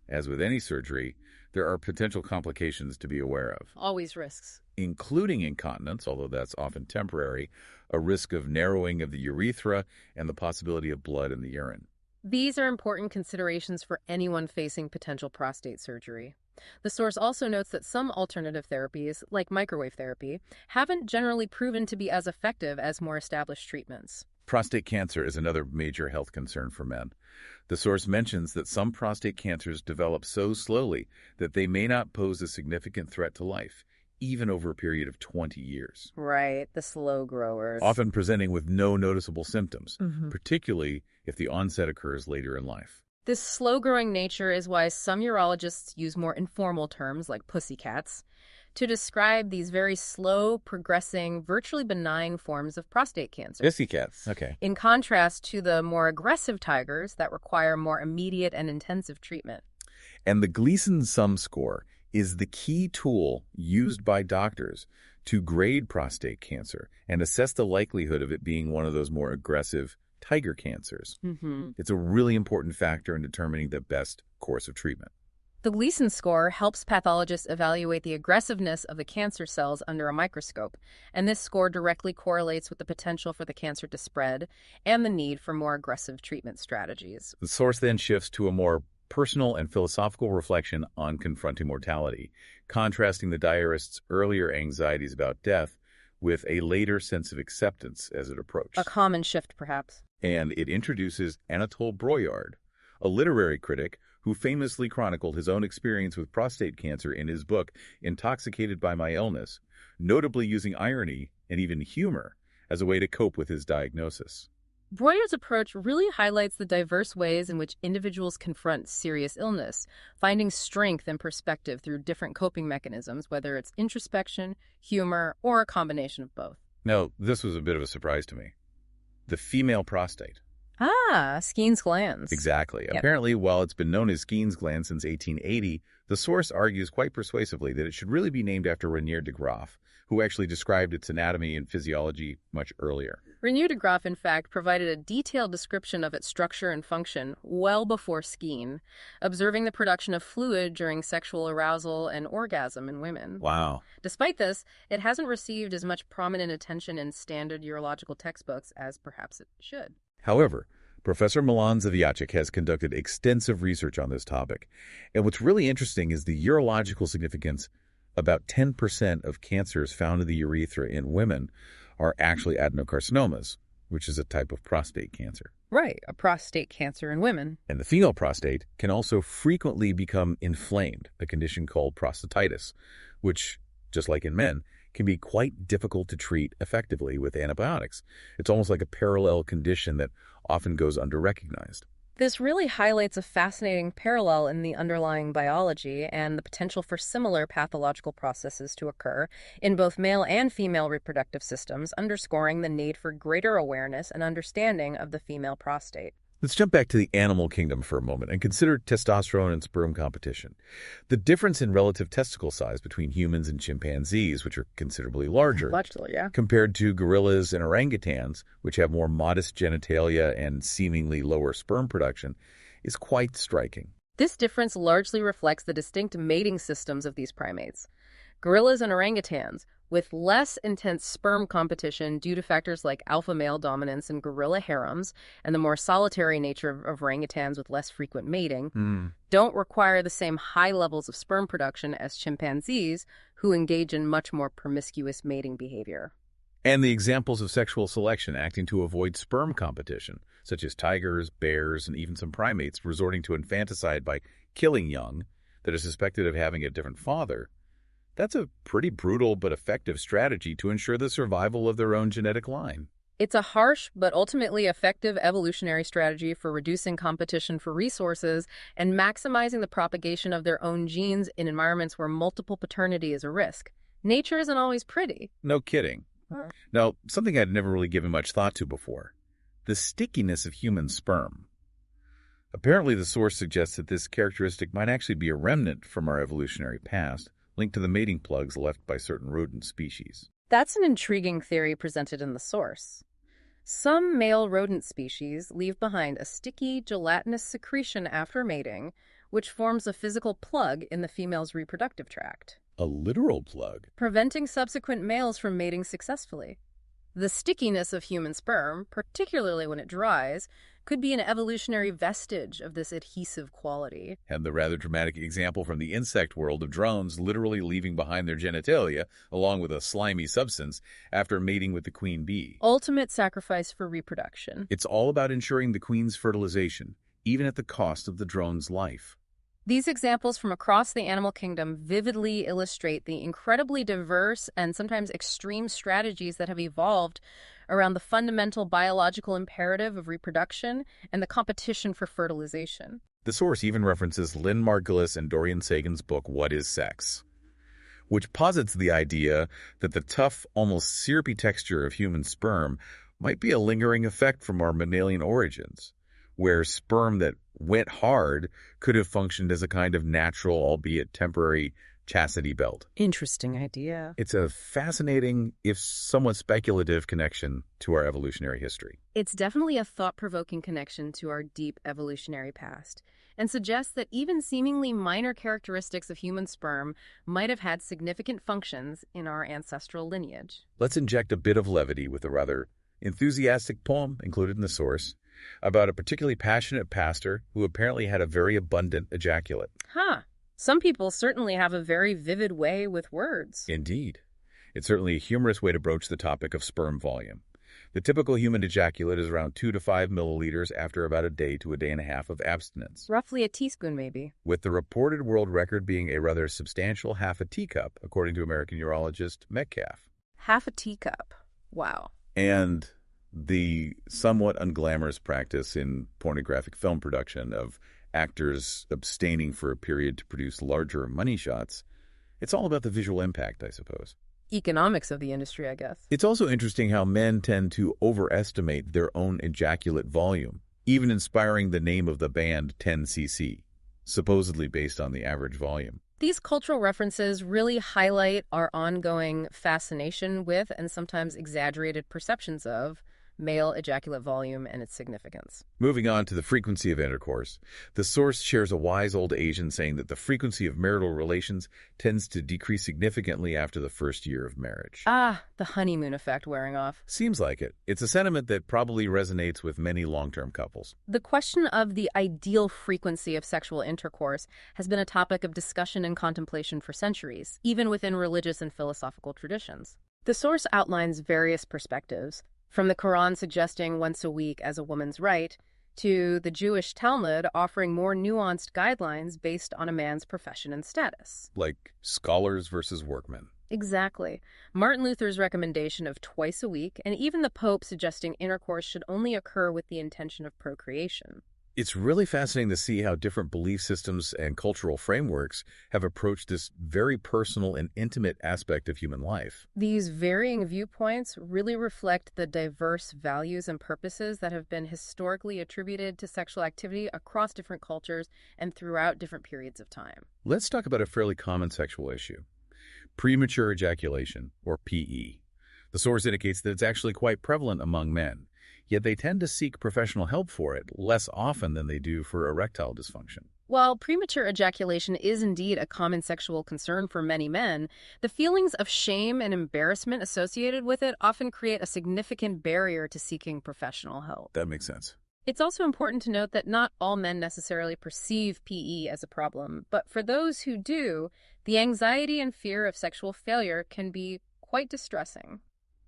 Speaker 1: as with any surgery, there are potential complications to be aware of.
Speaker 2: Always risks.
Speaker 1: Including incontinence, although that's often temporary, a risk of narrowing of the urethra, and the possibility of blood in the urine.
Speaker 2: These are important considerations for anyone facing potential prostate surgery. The source also notes that some alternative therapies, like microwave therapy, haven't generally proven to be as effective as more established treatments.
Speaker 1: Prostate cancer is another major health concern for men. The source mentions that some prostate cancers develop so slowly that they may not pose a significant threat to life, even over a period of 20 years.
Speaker 2: Right, the slow growers.
Speaker 1: Often presenting with no noticeable symptoms, particularly if the onset occurs later in life.
Speaker 2: This slow-growing nature is why some urologists use more informal terms like pussycats to describe these very slow, progressing, virtually benign forms of prostate cancer.
Speaker 1: Pussycats, okay.
Speaker 2: In contrast to the more aggressive tigers that require more immediate and intensive treatment.
Speaker 1: And the Gleason sum score is the key tool used by doctors to grade prostate cancer and assess the likelihood of it being one of those more aggressive tiger cancers. It's a really important factor in determining the best course of treatment.
Speaker 2: The Gleason score helps pathologists evaluate the aggressiveness of the cancer cells under a microscope, and this score directly correlates with the potential for the cancer to spread and the need for more aggressive treatment strategies.
Speaker 1: The source then shifts to a more personal and philosophical reflection on confronting mortality, contrasting the diarist's earlier anxieties about death with a later sense of acceptance as it approached.
Speaker 2: A common shift, perhaps.
Speaker 1: And it introduces Anatole Broyard, a literary critic who famously chronicled his own experience with prostate cancer in his book, Intoxicated by My Illness, notably using irony and even humor as a way to cope with his diagnosis.
Speaker 2: Broyard's approach really highlights the diverse ways in which individuals confront serious illness, finding strength and perspective through different coping mechanisms, whether it's introspection, humor, or a combination of both.
Speaker 1: Now, this was a bit of a surprise to me. The female prostate.
Speaker 2: Skene's glands.
Speaker 1: Exactly.
Speaker 2: Yep.
Speaker 1: Apparently, while it's been known as Skene's gland since 1880, the source argues quite persuasively that it should really be named after Renier de Graaf, who actually described its anatomy and physiology much earlier.
Speaker 2: Renier de Graaf, in fact, provided a detailed description of its structure and function well before Skene, observing the production of fluid during sexual arousal and orgasm in women.
Speaker 1: Wow.
Speaker 2: Despite this, it hasn't received as much prominent attention in standard urological textbooks as perhaps it should.
Speaker 1: However, Professor Milan Zaviacic has conducted extensive research on this topic, and what's really interesting is the urological significance About 10% of cancers found in the urethra in women are actually adenocarcinomas, which is a type of prostate cancer.
Speaker 2: Right, a prostate cancer in women.
Speaker 1: And the female prostate can also frequently become inflamed, a condition called prostatitis, which, just like in men, can be quite difficult to treat effectively with antibiotics. It's almost like a parallel condition that often goes underrecognized.
Speaker 2: This really highlights a fascinating parallel in the underlying biology and the potential for similar pathological processes to occur in both male and female reproductive systems, underscoring the need for greater awareness and understanding of the female prostate.
Speaker 1: Let's jump back to the animal kingdom for a moment and consider testosterone and sperm competition. The difference in relative testicle size between humans and chimpanzees, which are considerably larger, compared to gorillas and orangutans, which have more modest genitalia and seemingly lower sperm production, is quite striking.
Speaker 2: This difference largely reflects the distinct mating systems of these primates. Gorillas and orangutans, with less intense sperm competition due to factors like alpha male dominance in gorilla harems and the more solitary nature of orangutans with less frequent mating, don't require the same high levels of sperm production as chimpanzees, who engage in much more promiscuous mating behavior.
Speaker 1: And the examples of sexual selection acting to avoid sperm competition, such as tigers, bears, and even some primates resorting to infanticide by killing young that are suspected of having a different father, that's a pretty brutal but effective strategy to ensure the survival of their own genetic line.
Speaker 2: It's a harsh but ultimately effective evolutionary strategy for reducing competition for resources and maximizing the propagation of their own genes in environments where multiple paternity is a risk. Nature isn't always pretty.
Speaker 1: No kidding. Now, something I'd never really given much thought to before: the stickiness of human sperm. Apparently, the source suggests that this characteristic might actually be a remnant from our evolutionary past, linked to the mating plugs left by certain rodent species.
Speaker 2: That's an intriguing theory presented in the source. Some male rodent species leave behind a sticky, gelatinous secretion after mating, which forms a physical plug in the female's reproductive tract.
Speaker 1: A literal plug?
Speaker 2: Preventing subsequent males from mating successfully. The stickiness of human sperm, particularly when it dries, could be an evolutionary vestige of this adhesive quality.
Speaker 1: And the rather dramatic example from the insect world of drones literally leaving behind their genitalia, along with a slimy substance, after mating with the queen bee.
Speaker 2: Ultimate sacrifice for reproduction.
Speaker 1: It's all about ensuring the queen's fertilization, even at the cost of the drone's life.
Speaker 2: These examples from across the animal kingdom vividly illustrate the incredibly diverse and sometimes extreme strategies that have evolved around the fundamental biological imperative of reproduction and the competition for fertilization.
Speaker 1: The source even references Lynn Margulis and Dorian Sagan's book, What is Sex?, which posits the idea that the tough, almost syrupy texture of human sperm might be a lingering effect from our mammalian origins, where sperm that went hard could have functioned as a kind of natural, albeit temporary, chastity belt.
Speaker 2: Interesting idea.
Speaker 1: It's a fascinating, if somewhat speculative, connection to our evolutionary history.
Speaker 2: It's definitely a thought-provoking connection to our deep evolutionary past, and suggests that even seemingly minor characteristics of human sperm might have had significant functions in our ancestral lineage.
Speaker 1: Let's inject a bit of levity with a rather enthusiastic poem included in the source about a particularly passionate pastor who apparently had a very abundant ejaculate.
Speaker 2: Some people certainly have a very vivid way with words.
Speaker 1: Indeed. It's certainly a humorous way to broach the topic of sperm volume. The typical human ejaculate is around 2 to 5 milliliters after about a day to a day and a half of abstinence.
Speaker 2: Roughly a teaspoon, maybe.
Speaker 1: With the reported world record being a rather substantial half a teacup, according to American urologist Metcalf.
Speaker 2: Half a teacup. Wow.
Speaker 1: And the somewhat unglamorous practice in pornographic film production of actors abstaining for a period to produce larger money shots, it's all about the visual impact, I suppose.
Speaker 2: Economics of the industry, I guess.
Speaker 1: It's also interesting how men tend to overestimate their own ejaculate volume, even inspiring the name of the band 10cc, supposedly based on the average volume.
Speaker 2: These cultural references really highlight our ongoing fascination with and sometimes exaggerated perceptions of male ejaculate volume and its significance.
Speaker 1: Moving on to the frequency of intercourse, the source shares a wise old Asian saying that the frequency of marital relations tends to decrease significantly after the first year of marriage.
Speaker 2: Ah, the honeymoon effect wearing off.
Speaker 1: Seems like it. It's a sentiment that probably resonates with many long-term couples.
Speaker 2: The question of the ideal frequency of sexual intercourse has been a topic of discussion and contemplation for centuries, even within religious and philosophical traditions. The source outlines various perspectives, from the Quran suggesting once a week as a woman's right, to the Jewish Talmud offering more nuanced guidelines based on a man's profession and status.
Speaker 1: Like scholars versus workmen.
Speaker 2: Exactly. Martin Luther's recommendation of twice a week, and even the Pope suggesting intercourse should only occur with the intention of procreation.
Speaker 1: It's really fascinating to see how different belief systems and cultural frameworks have approached this very personal and intimate aspect of human life.
Speaker 2: These varying viewpoints really reflect the diverse values and purposes that have been historically attributed to sexual activity across different cultures and throughout different periods of time.
Speaker 1: Let's talk about a fairly common sexual issue. Premature ejaculation, or PE. The source indicates that it's actually quite prevalent among men, yet they tend to seek professional help for it less often than they do for erectile dysfunction.
Speaker 2: While premature ejaculation is indeed a common sexual concern for many men, the feelings of shame and embarrassment associated with it often create a significant barrier to seeking professional help.
Speaker 1: That makes sense.
Speaker 2: It's also important to note that not all men necessarily perceive PE as a problem, but for those who do, the anxiety and fear of sexual failure can be quite distressing.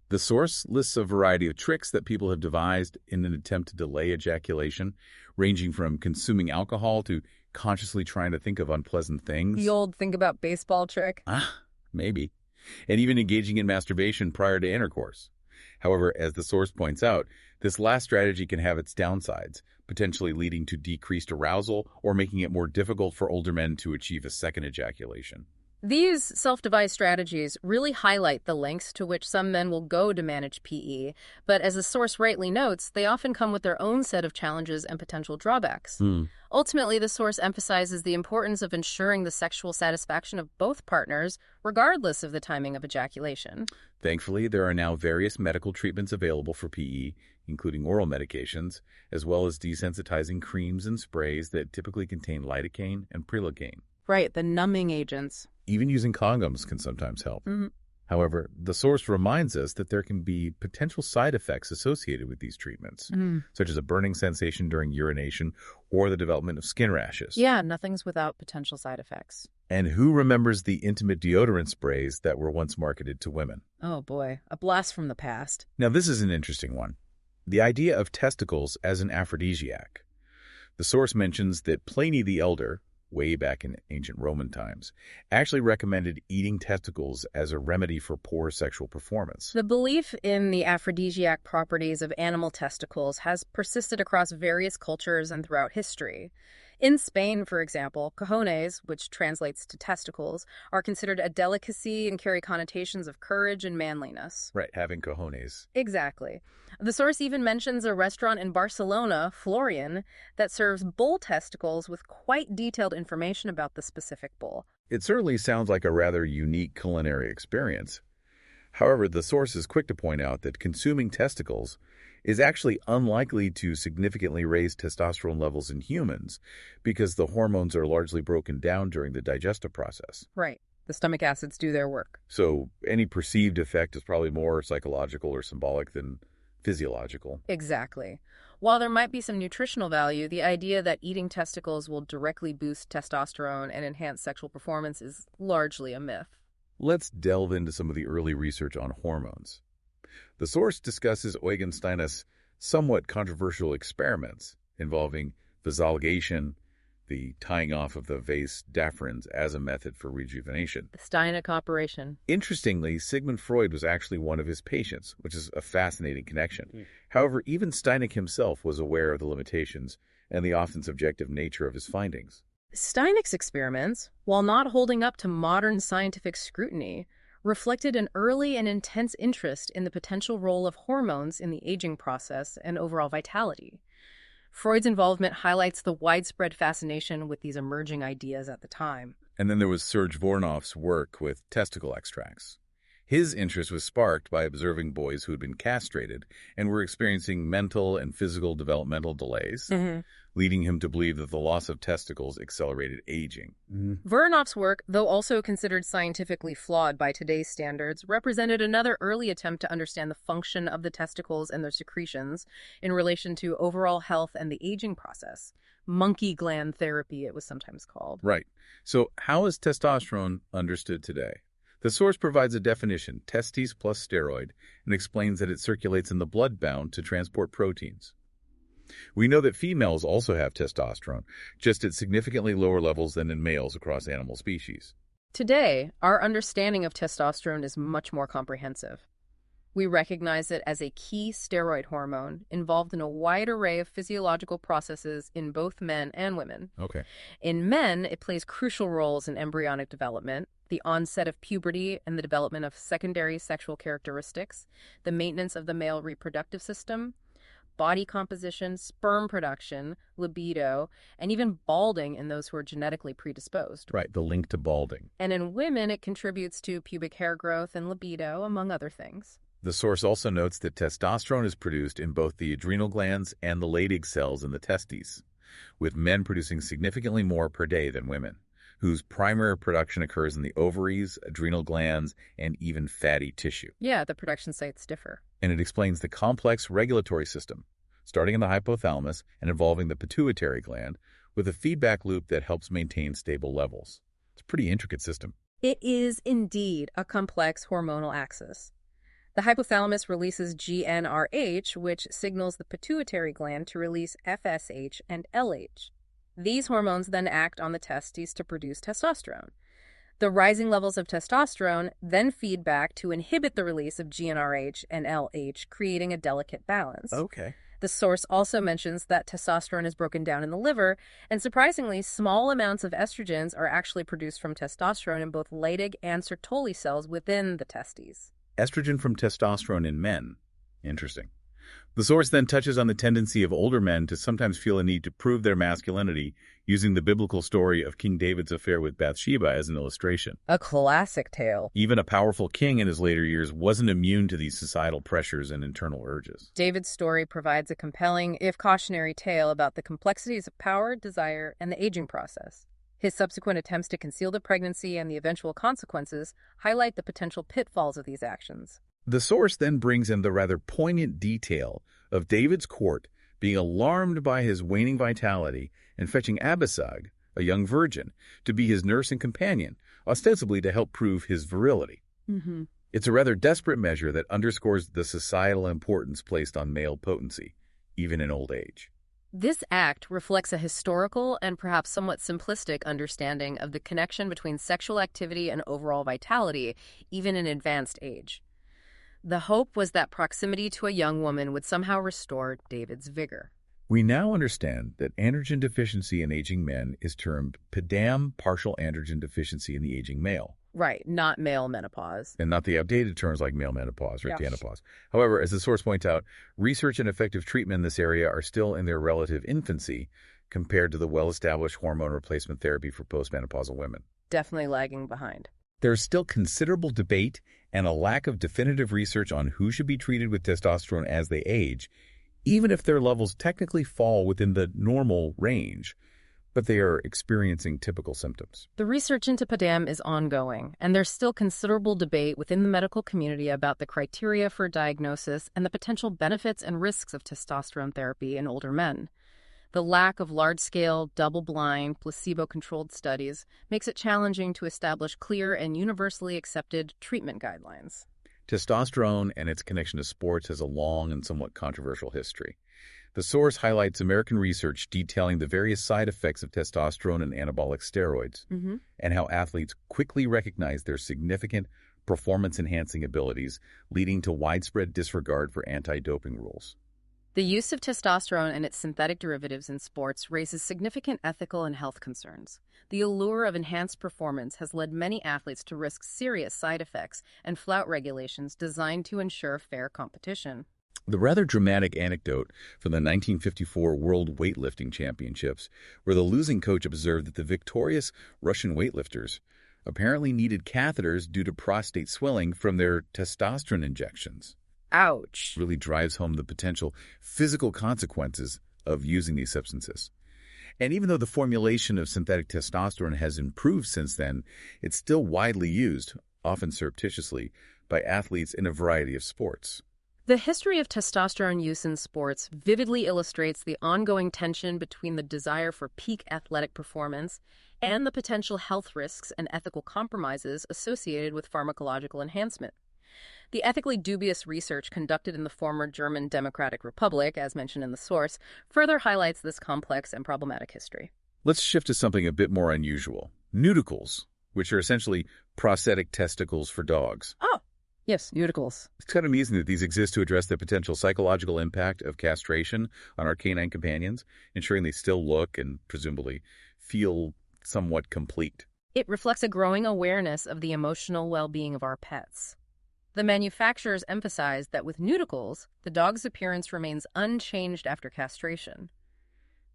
Speaker 1: The source lists a variety of tricks that people have devised in an attempt to delay ejaculation, ranging from consuming alcohol to consciously trying to think of unpleasant things.
Speaker 2: The old think about baseball trick.
Speaker 1: Maybe. And even engaging in masturbation prior to intercourse. However, as the source points out, this last strategy can have its downsides, potentially leading to decreased arousal or making it more difficult for older men to achieve a second ejaculation.
Speaker 2: These self-devised strategies really highlight the lengths to which some men will go to manage PE, but as the source rightly notes, they often come with their own set of challenges and potential drawbacks. Ultimately, the source emphasizes the importance of ensuring the sexual satisfaction of both partners, regardless of the timing of ejaculation.
Speaker 1: Thankfully, there are now various medical treatments available for PE, including oral medications, as well as desensitizing creams and sprays that typically contain lidocaine and prilocaine.
Speaker 2: Right, the numbing agents.
Speaker 1: Even using condoms can sometimes help. However, the source reminds us that there can be potential side effects associated with these treatments, such as a burning sensation during urination or the development of skin rashes.
Speaker 2: Yeah, nothing's without potential side effects.
Speaker 1: And who remembers the intimate deodorant sprays that were once marketed to women?
Speaker 2: Oh boy, a blast from the past.
Speaker 1: Now, this is an interesting one. The idea of testicles as an aphrodisiac. The source mentions that Pliny the Elder, way back in ancient Roman times, actually recommended eating testicles as a remedy for poor sexual performance.
Speaker 2: The belief in the aphrodisiac properties of animal testicles has persisted across various cultures and throughout history. In Spain, for example, cojones, which translates to testicles, are considered a delicacy and carry connotations of courage and manliness.
Speaker 1: Right, having cojones.
Speaker 2: Exactly. The source even mentions a restaurant in Barcelona, Florian, that serves bull testicles with quite detailed information about the specific bull.
Speaker 1: It certainly sounds like a rather unique culinary experience. However, the source is quick to point out that consuming testicles is actually unlikely to significantly raise testosterone levels in humans because the hormones are largely broken down during the digestive process.
Speaker 2: Right. The stomach acids do their work.
Speaker 1: So any perceived effect is probably more psychological or symbolic than physiological.
Speaker 2: Exactly. While there might be some nutritional value, the idea that eating testicles will directly boost testosterone and enhance sexual performance is largely a myth.
Speaker 1: Let's delve into some of the early research on hormones. The source discusses Eugen Stein's somewhat controversial experiments involving vasologation, the tying off of the vas deferens as a method for rejuvenation.
Speaker 2: The Steinach operation.
Speaker 1: Interestingly, Sigmund Freud was actually one of his patients, which is a fascinating connection. However, even Steinach himself was aware of the limitations and the often subjective nature of his findings.
Speaker 2: Steinach's experiments, while not holding up to modern scientific scrutiny, reflected an early and intense interest in the potential role of hormones in the aging process and overall vitality. Freud's involvement highlights the widespread fascination with these emerging ideas at the time.
Speaker 1: And then there was Serge Voronoff's work with testicle extracts. His interest was sparked by observing boys who had been castrated and were experiencing mental and physical developmental delays, leading him to believe that the loss of testicles accelerated aging.
Speaker 2: Voronoff's work, though also considered scientifically flawed by today's standards, represented another early attempt to understand the function of the testicles and their secretions in relation to overall health and the aging process. Monkey gland therapy, it was sometimes called.
Speaker 1: Right. So how is testosterone understood today? The source provides a definition, testes plus steroid, and explains that it circulates in the blood bound to transport proteins. We know that females also have testosterone, just at significantly lower levels than in males across animal species.
Speaker 2: Today, our understanding of testosterone is much more comprehensive. We recognize it as a key steroid hormone involved in a wide array of physiological processes in both men and women.
Speaker 1: Okay.
Speaker 2: In men, it plays crucial roles in embryonic development, the onset of puberty and the development of secondary sexual characteristics, the maintenance of the male reproductive system, body composition, sperm production, libido, and even balding in those who are genetically predisposed.
Speaker 1: Right, the link to balding.
Speaker 2: And in women, it contributes to pubic hair growth and libido, among other things.
Speaker 1: The source also notes that testosterone is produced in both the adrenal glands and the Leydig cells in the testes, with men producing significantly more per day than women, whose primary production occurs in the ovaries, adrenal glands, and even fatty tissue.
Speaker 2: Yeah, the production sites differ.
Speaker 1: And it explains the complex regulatory system, starting in the hypothalamus and involving the pituitary gland, with a feedback loop that helps maintain stable levels. It's a pretty intricate system.
Speaker 2: It is indeed a complex hormonal axis. The hypothalamus releases GnRH, which signals the pituitary gland to release FSH and LH. These hormones then act on the testes to produce testosterone. The rising levels of testosterone then feed back to inhibit the release of GnRH and LH, creating a delicate balance.
Speaker 1: Okay.
Speaker 2: The source also mentions that testosterone is broken down in the liver, and surprisingly, small amounts of estrogens are actually produced from testosterone in both Leydig and Sertoli cells within the testes.
Speaker 1: Estrogen from testosterone in men. Interesting. The source then touches on the tendency of older men to sometimes feel a need to prove their masculinity, using the biblical story of King David's affair with Bathsheba as an illustration.
Speaker 2: A classic tale.
Speaker 1: Even a powerful king in his later years wasn't immune to these societal pressures and internal urges.
Speaker 2: David's story provides a compelling, if cautionary, tale about the complexities of power, desire, and the aging process. His subsequent attempts to conceal the pregnancy and the eventual consequences highlight the potential pitfalls of these actions.
Speaker 1: The source then brings in the rather poignant detail of David's court being alarmed by his waning vitality and fetching Abisag, a young virgin, to be his nurse and companion, ostensibly to help prove his virility. It's a rather desperate measure that underscores the societal importance placed on male potency, even in old age.
Speaker 2: This act reflects a historical and perhaps somewhat simplistic understanding of the connection between sexual activity and overall vitality, even in advanced age. The hope was that proximity to a young woman would somehow restore David's vigor.
Speaker 1: We now understand that androgen deficiency in aging men is termed PDAM, partial androgen deficiency in the aging male.
Speaker 2: Right, not male menopause.
Speaker 1: And not the outdated terms like male menopause or
Speaker 2: Yes.
Speaker 1: anopause. However, as the source points out, research and effective treatment in this area are still in their relative infancy compared to the well-established hormone replacement therapy for postmenopausal women.
Speaker 2: Definitely lagging behind.
Speaker 1: There's still considerable debate and a lack of definitive research on who should be treated with testosterone as they age, even if their levels technically fall within the normal range, but they are experiencing typical symptoms.
Speaker 2: The research into PDAM is ongoing, and there's still considerable debate within the medical community about the criteria for diagnosis and the potential benefits and risks of testosterone therapy in older men. The lack of large-scale, double-blind, placebo-controlled studies makes it challenging to establish clear and universally accepted treatment guidelines.
Speaker 1: Testosterone and its connection to sports has a long and somewhat controversial history. The source highlights American research detailing the various side effects of testosterone and anabolic steroids, and how athletes quickly recognize their significant performance-enhancing abilities, leading to widespread disregard for anti-doping rules.
Speaker 2: The use of testosterone and its synthetic derivatives in sports raises significant ethical and health concerns. The allure of enhanced performance has led many athletes to risk serious side effects and flout regulations designed to ensure fair competition.
Speaker 1: The rather dramatic anecdote from the 1954 World Weightlifting Championships, where the losing coach observed that the victorious Russian weightlifters apparently needed catheters due to prostate swelling from their testosterone injections.
Speaker 2: Ouch.
Speaker 1: Really drives home the potential physical consequences of using these substances. And even though the formulation of synthetic testosterone has improved since then, it's still widely used, often surreptitiously, by athletes in a variety of sports.
Speaker 2: The history of testosterone use in sports vividly illustrates the ongoing tension between the desire for peak athletic performance and the potential health risks and ethical compromises associated with pharmacological enhancement. The ethically dubious research conducted in the former German Democratic Republic, as mentioned in the source, further highlights this complex and problematic history.
Speaker 1: Let's shift to something a bit more unusual. Nudicles, which are essentially prosthetic testicles for dogs.
Speaker 2: Oh, yes, nudicles.
Speaker 1: It's kind of amusing that these exist to address the potential psychological impact of castration on our canine companions, ensuring they still look and presumably feel somewhat complete.
Speaker 2: It reflects a growing awareness of the emotional well-being of our pets. The manufacturers emphasize that with nudicles, the dog's appearance remains unchanged after castration.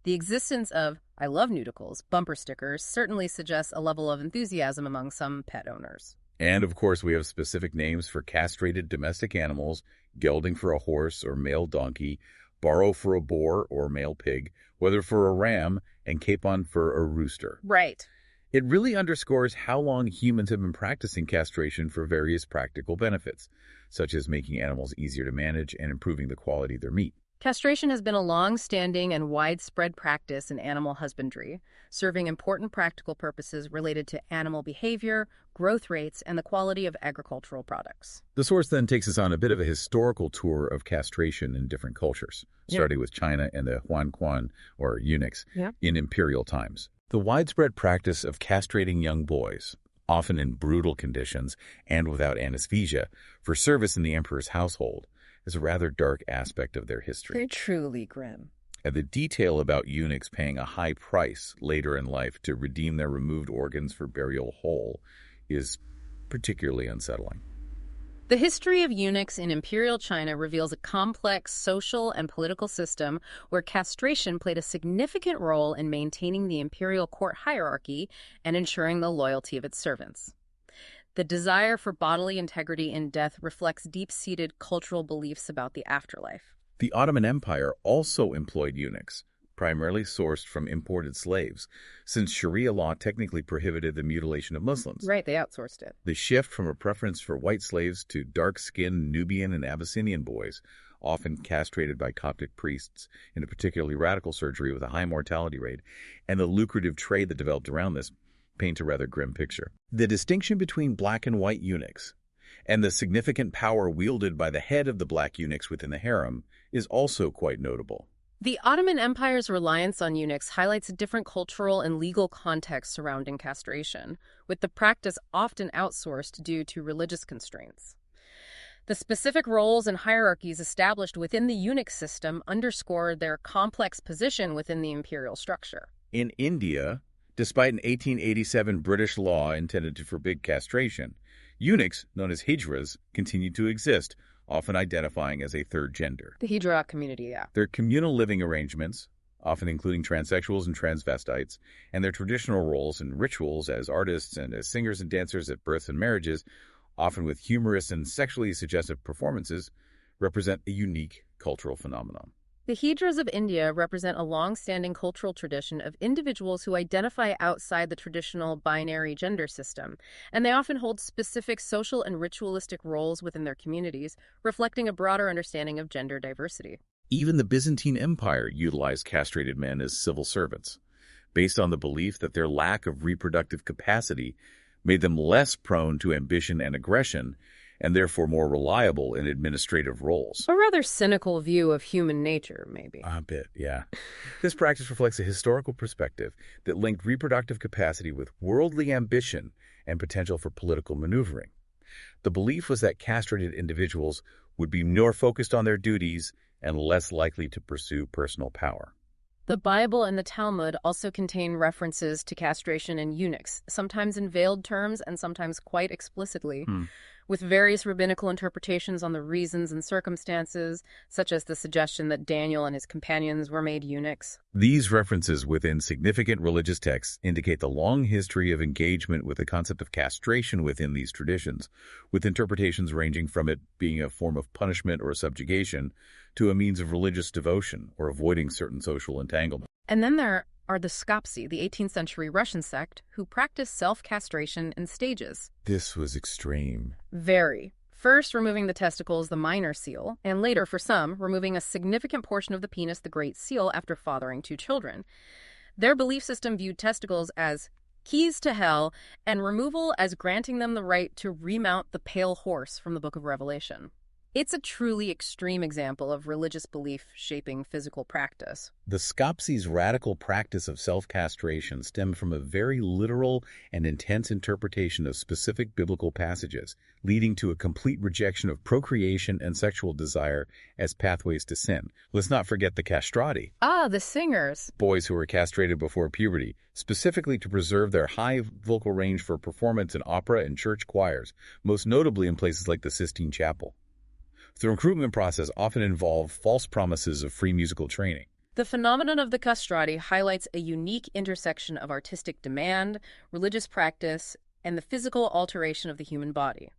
Speaker 2: The existence of "I love nudicles" bumper stickers certainly suggests a level of enthusiasm among some pet owners.
Speaker 1: And, of course, we have specific names for castrated domestic animals: gelding for a horse or male donkey, barrow for a boar or male pig, wether for a ram, and capon for a rooster.
Speaker 2: Right.
Speaker 1: It really underscores how long humans have been practicing castration for various practical benefits, such as making animals easier to manage and improving the quality of their meat.
Speaker 2: Castration has been a long-standing and widespread practice in animal husbandry, serving important practical purposes related to animal behavior, growth rates, and the quality of agricultural products.
Speaker 1: The source then takes us on a bit of a historical tour of castration in different cultures, starting with China and the Huanquan, or eunuchs, in imperial times. The widespread practice of castrating young boys, often in brutal conditions and without anesthesia, for service in the emperor's household, is a rather dark aspect of their history.
Speaker 2: They're truly grim.
Speaker 1: And the detail about eunuchs paying a high price later in life to redeem their removed organs for burial whole is particularly unsettling.
Speaker 2: The history of eunuchs in imperial China reveals a complex social and political system where castration played a significant role in maintaining the imperial court hierarchy and ensuring the loyalty of its servants. The desire for bodily integrity in death reflects deep-seated cultural beliefs about the afterlife.
Speaker 1: The Ottoman Empire also employed eunuchs, primarily sourced from imported slaves, since Sharia law technically prohibited the mutilation of Muslims.
Speaker 2: Right, they outsourced it.
Speaker 1: The shift from a preference for white slaves to dark-skinned Nubian and Abyssinian boys, often castrated by Coptic priests in a particularly radical surgery with a high mortality rate, and the lucrative trade that developed around this, paint a rather grim picture. The distinction between black and white eunuchs, and the significant power wielded by the head of the black eunuchs within the harem, is also quite notable.
Speaker 2: The Ottoman Empire's reliance on eunuchs highlights a different cultural and legal context surrounding castration, with the practice often outsourced due to religious constraints. The specific roles and hierarchies established within the eunuch system underscore their complex position within the imperial structure.
Speaker 1: In India, despite an 1887 British law intended to forbid castration, eunuchs, known as hijras, continued to exist, often identifying as a third gender.
Speaker 2: The Hijra community, yeah.
Speaker 1: Their communal living arrangements, often including transsexuals and transvestites, and their traditional roles and rituals as artists and as singers and dancers at births and marriages, often with humorous and sexually suggestive performances, represent a unique cultural phenomenon.
Speaker 2: The Hijras of India represent a long-standing cultural tradition of individuals who identify outside the traditional binary gender system, and they often hold specific social and ritualistic roles within their communities, reflecting a broader understanding of gender diversity.
Speaker 1: Even the Byzantine Empire utilized castrated men as civil servants, based on the belief that their lack of reproductive capacity made them less prone to ambition and aggression, and therefore more reliable in administrative roles.
Speaker 2: A rather cynical view of human nature, maybe.
Speaker 1: A bit, yeah. This practice reflects a historical perspective that linked reproductive capacity with worldly ambition and potential for political maneuvering. The belief was that castrated individuals would be more focused on their duties and less likely to pursue personal power.
Speaker 2: The Bible and the Talmud also contain references to castration and eunuchs, sometimes in veiled terms and sometimes quite explicitly. with various rabbinical interpretations on the reasons and circumstances, such as the suggestion that Daniel and his companions were made eunuchs.
Speaker 1: These references within significant religious texts indicate the long history of engagement with the concept of castration within these traditions, with interpretations ranging from it being a form of punishment or subjugation to a means of religious devotion or avoiding certain social entanglement.
Speaker 2: And then there are the Skopsi, the 18th century Russian sect, who practiced self-castration in stages.
Speaker 1: This was extreme.
Speaker 2: Very. First, removing the testicles, the minor seal, and later, for some, removing a significant portion of the penis, the great seal, after fathering 2 children. Their belief system viewed testicles as keys to hell and removal as granting them the right to remount the pale horse from the Book of Revelation. It's a truly extreme example of religious belief shaping physical practice.
Speaker 1: The Skopsi's radical practice of self-castration stemmed from a very literal and intense interpretation of specific biblical passages, leading to a complete rejection of procreation and sexual desire as pathways to sin. Let's not forget the castrati.
Speaker 2: Ah, the singers.
Speaker 1: Boys who were castrated before puberty, specifically to preserve their high vocal range for performance in opera and church choirs, most notably in places like the Sistine Chapel. The recruitment process often involved false promises of free musical training.
Speaker 2: The phenomenon of the castrati highlights a unique intersection of artistic demand, religious practice, and the physical alteration of the human body.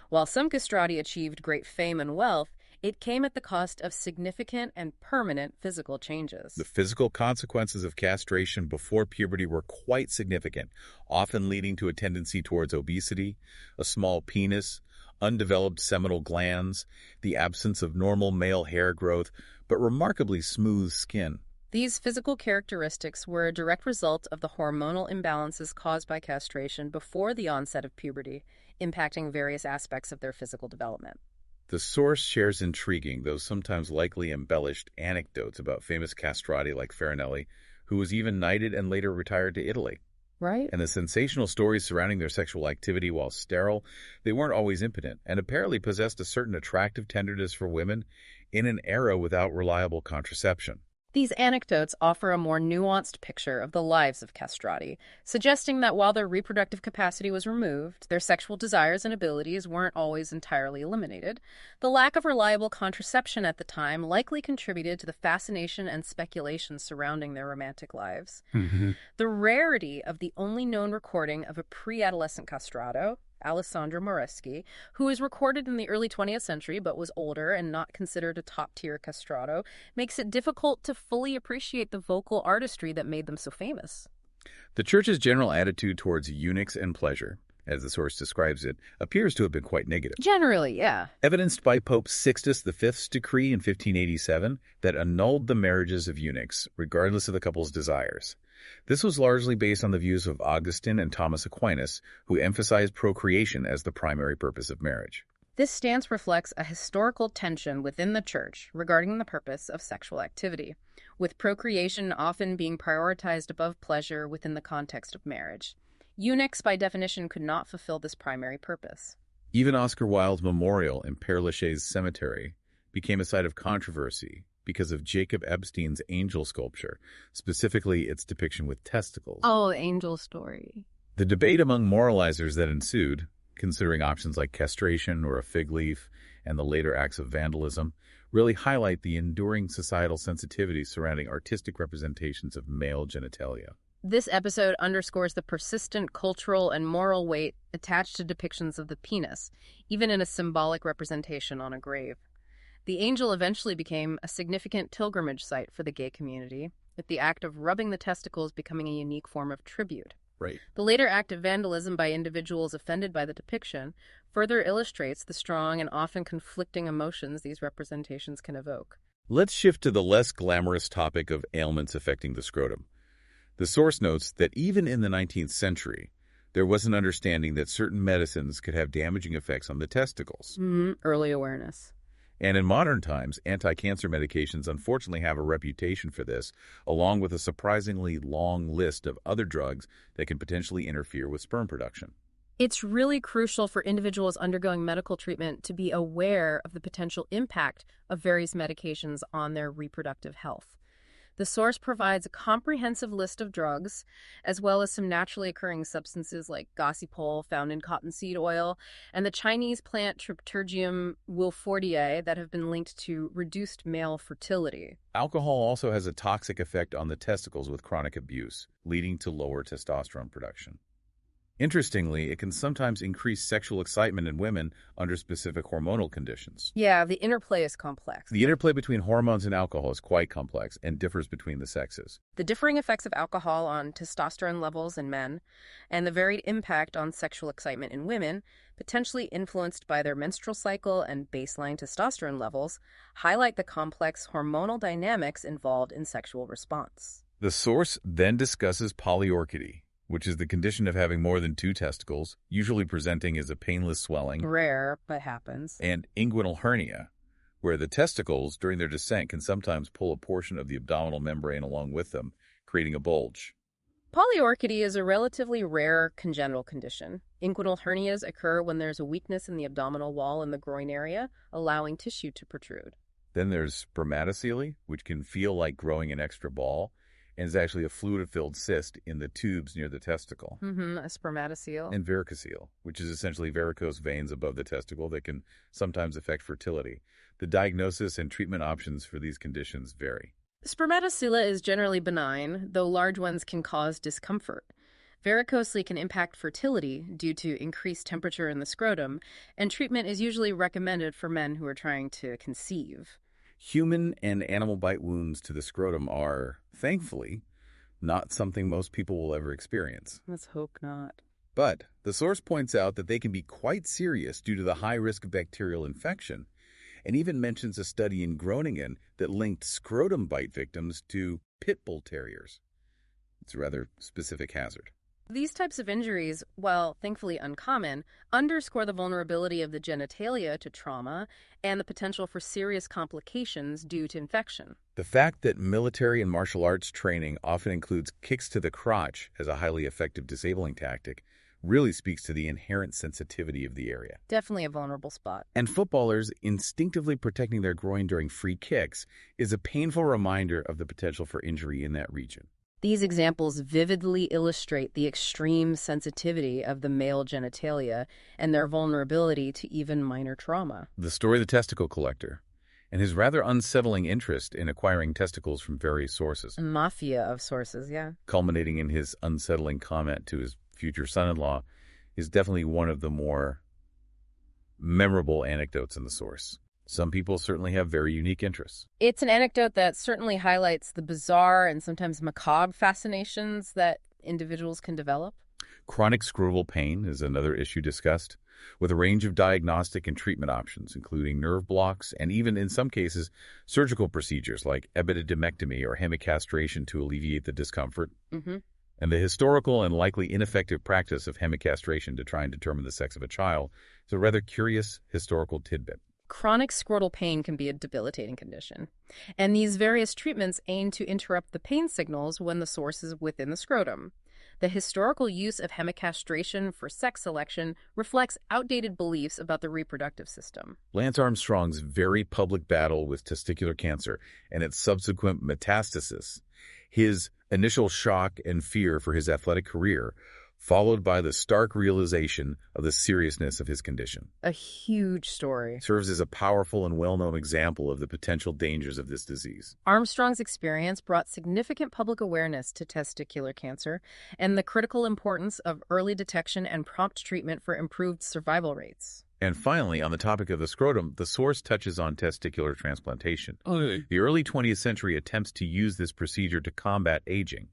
Speaker 2: While some castrati achieved great fame and wealth, it came at the cost of significant and permanent physical changes.
Speaker 1: The physical consequences of castration before puberty were quite significant, often leading to a tendency towards obesity, a small penis, undeveloped seminal glands, the absence of normal male hair growth, but remarkably smooth skin.
Speaker 2: These physical characteristics were a direct result of the hormonal imbalances caused by castration before the onset of puberty, impacting various aspects of their physical development.
Speaker 1: The source shares intriguing, though sometimes likely embellished, anecdotes about famous castrati like Farinelli, who was even knighted and later retired to Italy.
Speaker 2: Right.
Speaker 1: And the sensational stories surrounding their sexual activity while sterile, they weren't always impotent, and apparently possessed a certain attractive tenderness for women in an era without reliable contraception.
Speaker 2: These anecdotes offer a more nuanced picture of the lives of castrati, suggesting that while their reproductive capacity was removed, their sexual desires and abilities weren't always entirely eliminated. The lack of reliable contraception at the time likely contributed to the fascination and speculation surrounding their romantic lives. The rarity of the only known recording of a pre-adolescent castrato, Alessandro Moreschi, who was recorded in the early 20th century but was older and not considered a top-tier castrato, makes it difficult to fully appreciate the vocal artistry that made them so famous.
Speaker 1: The Church's general attitude towards eunuchs and pleasure, as the source describes it, appears to have been quite negative.
Speaker 2: Generally, yeah.
Speaker 1: Evidenced by Pope Sixtus V's decree in 1587 that annulled the marriages of eunuchs, regardless of the couple's desires. This was largely based on the views of Augustine and Thomas Aquinas, who emphasized procreation as the primary purpose of marriage.
Speaker 2: This stance reflects a historical tension within the Church regarding the purpose of sexual activity, with procreation often being prioritized above pleasure within the context of marriage. Eunuchs, by definition, could not fulfill this primary purpose.
Speaker 1: Even Oscar Wilde's memorial in Père Lachaise Cemetery became a site of controversy because of Jacob Epstein's angel sculpture, specifically its depiction with testicles.
Speaker 2: Oh, the angel story.
Speaker 1: The debate among moralizers that ensued, considering options like castration or a fig leaf and the later acts of vandalism, really highlight the enduring societal sensitivity surrounding artistic representations of male genitalia.
Speaker 2: This episode underscores the persistent cultural and moral weight attached to depictions of the penis, even in a symbolic representation on a grave. The angel eventually became a significant pilgrimage site for the gay community, with the act of rubbing the testicles becoming a unique form of tribute.
Speaker 1: Right.
Speaker 2: The later act of vandalism by individuals offended by the depiction further illustrates the strong and often conflicting emotions these representations can evoke.
Speaker 1: Let's shift to the less glamorous topic of ailments affecting the scrotum. The source notes that even in the 19th century, there was an understanding that certain medicines could have damaging effects on the testicles.
Speaker 2: Early awareness.
Speaker 1: And in modern times, anti-cancer medications unfortunately have a reputation for this, along with a surprisingly long list of other drugs that can potentially interfere with sperm production.
Speaker 2: It's really crucial for individuals undergoing medical treatment to be aware of the potential impact of various medications on their reproductive health. The source provides a comprehensive list of drugs, as well as some naturally occurring substances like gossypol found in cottonseed oil, and the Chinese plant Tryptergium wilfordiae that have been linked to reduced male fertility.
Speaker 1: Alcohol also has a toxic effect on the testicles with chronic abuse, leading to lower testosterone production. Interestingly, it can sometimes increase sexual excitement in women under specific hormonal conditions.
Speaker 2: Yeah, the interplay is complex.
Speaker 1: The interplay between hormones and alcohol is quite complex and differs between the sexes.
Speaker 2: The differing effects of alcohol on testosterone levels in men and the varied impact on sexual excitement in women, potentially influenced by their menstrual cycle and baseline testosterone levels, highlight the complex hormonal dynamics involved in sexual response.
Speaker 1: The source then discusses polyorchidy, which is the condition of having more than two testicles, usually presenting as a painless swelling.
Speaker 2: Rare, but happens.
Speaker 1: And inguinal hernia, where the testicles, during their descent, can sometimes pull a portion of the abdominal membrane along with them, creating a bulge.
Speaker 2: Polyorchidy is a relatively rare congenital condition. Inguinal hernias occur when there's a weakness in the abdominal wall in the groin area, allowing tissue to protrude.
Speaker 1: Then there's spermatocelie, which can feel like growing an extra ball, and is actually a fluid-filled cyst in the tubes near the testicle.
Speaker 2: A spermatocele.
Speaker 1: And varicocele, which is essentially varicose veins above the testicle that can sometimes affect fertility. The diagnosis and treatment options for these conditions vary.
Speaker 2: Spermatocele is generally benign, though large ones can cause discomfort. Varicocele can impact fertility due to increased temperature in the scrotum, and treatment is usually recommended for men who are trying to conceive.
Speaker 1: Human and animal bite wounds to the scrotum are, thankfully, not something most people will ever experience.
Speaker 2: Let's hope not.
Speaker 1: But the source points out that they can be quite serious due to the high risk of bacterial infection, and even mentions a study in Groningen that linked scrotum bite victims to pit bull terriers. It's a rather specific hazard.
Speaker 2: These types of injuries, while thankfully uncommon, underscore the vulnerability of the genitalia to trauma and the potential for serious complications due to infection.
Speaker 1: The fact that military and martial arts training often includes kicks to the crotch as a highly effective disabling tactic really speaks to the inherent sensitivity of the area.
Speaker 2: Definitely a vulnerable spot.
Speaker 1: And footballers instinctively protecting their groin during free kicks is a painful reminder of the potential for injury in that region.
Speaker 2: These examples vividly illustrate the extreme sensitivity of the male genitalia and their vulnerability to even minor trauma.
Speaker 1: The story of the testicle collector and his rather unsettling interest in acquiring testicles from various sources.
Speaker 2: A mafia of sources, yeah.
Speaker 1: Culminating in his unsettling comment to his future son-in-law is definitely one of the more memorable anecdotes in the source. Some people certainly have very unique interests.
Speaker 2: It's an anecdote that certainly highlights the bizarre and sometimes macabre fascinations that individuals can develop.
Speaker 1: Chronic scrotal pain is another issue discussed, with a range of diagnostic and treatment options, including nerve blocks and even, in some cases, surgical procedures like epididymectomy or hemicastration to alleviate the discomfort. And the historical and likely ineffective practice of hemicastration to try and determine the sex of a child is a rather curious historical tidbit.
Speaker 2: Chronic scrotal pain can be a debilitating condition, and these various treatments aim to interrupt the pain signals when the source is within the scrotum. The historical use of hemicastration for sex selection reflects outdated beliefs about the reproductive system.
Speaker 1: Lance Armstrong's very public battle with testicular cancer and its subsequent metastasis, his initial shock and fear for his athletic career, followed by the stark realization of the seriousness of his condition.
Speaker 2: A huge story.
Speaker 1: Serves as a powerful and well-known example of the potential dangers of this disease.
Speaker 2: Armstrong's experience brought significant public awareness to testicular cancer and the critical importance of early detection and prompt treatment for improved survival rates.
Speaker 1: And finally, on the topic of the scrotum, the source touches on testicular transplantation. The early 20th century attempts to use this procedure to combat aging,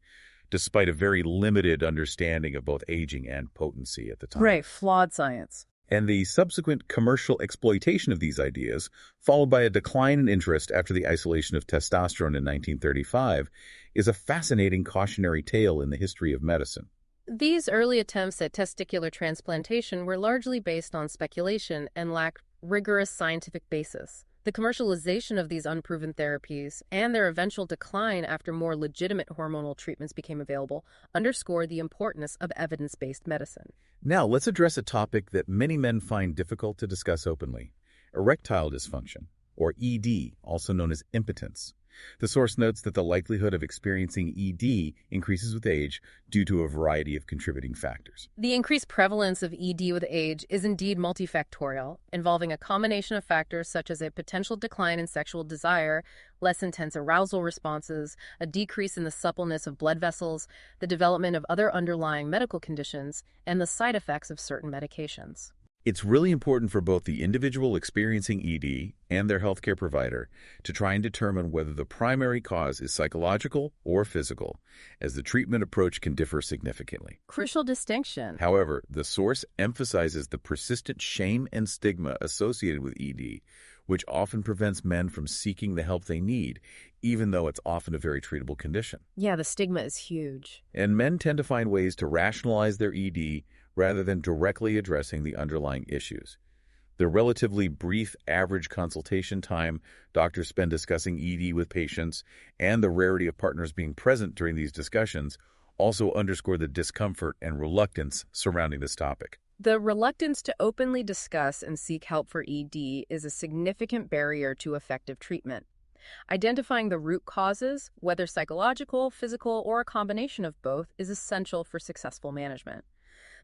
Speaker 1: despite a very limited understanding of both aging and potency at the time.
Speaker 2: Right, flawed science.
Speaker 1: And the subsequent commercial exploitation of these ideas, followed by a decline in interest after the isolation of testosterone in 1935, is a fascinating cautionary tale in the history of medicine.
Speaker 2: These early attempts at testicular transplantation were largely based on speculation and lacked rigorous scientific basis. The commercialization of these unproven therapies and their eventual decline after more legitimate hormonal treatments became available underscore the importance of evidence-based medicine.
Speaker 1: Now, let's address a topic that many men find difficult to discuss openly: erectile dysfunction, or ED, also known as impotence. The source notes that the likelihood of experiencing ED increases with age due to a variety of contributing factors.
Speaker 2: The increased prevalence of ED with age is indeed multifactorial, involving a combination of factors such as a potential decline in sexual desire, less intense arousal responses, a decrease in the suppleness of blood vessels, the development of other underlying medical conditions, and the side effects of certain medications.
Speaker 1: It's really important for both the individual experiencing ED and their healthcare provider to try and determine whether the primary cause is psychological or physical, as the treatment approach can differ significantly.
Speaker 2: Crucial distinction.
Speaker 1: However, the source emphasizes the persistent shame and stigma associated with ED, which often prevents men from seeking the help they need, even though it's often a very treatable condition.
Speaker 2: Yeah, the stigma is huge.
Speaker 1: And men tend to find ways to rationalize their ED rather than directly addressing the underlying issues. The relatively brief average consultation time doctors spend discussing ED with patients and the rarity of partners being present during these discussions also underscore the discomfort and reluctance surrounding this topic.
Speaker 2: The reluctance to openly discuss and seek help for ED is a significant barrier to effective treatment. Identifying the root causes, whether psychological, physical, or a combination of both, is essential for successful management.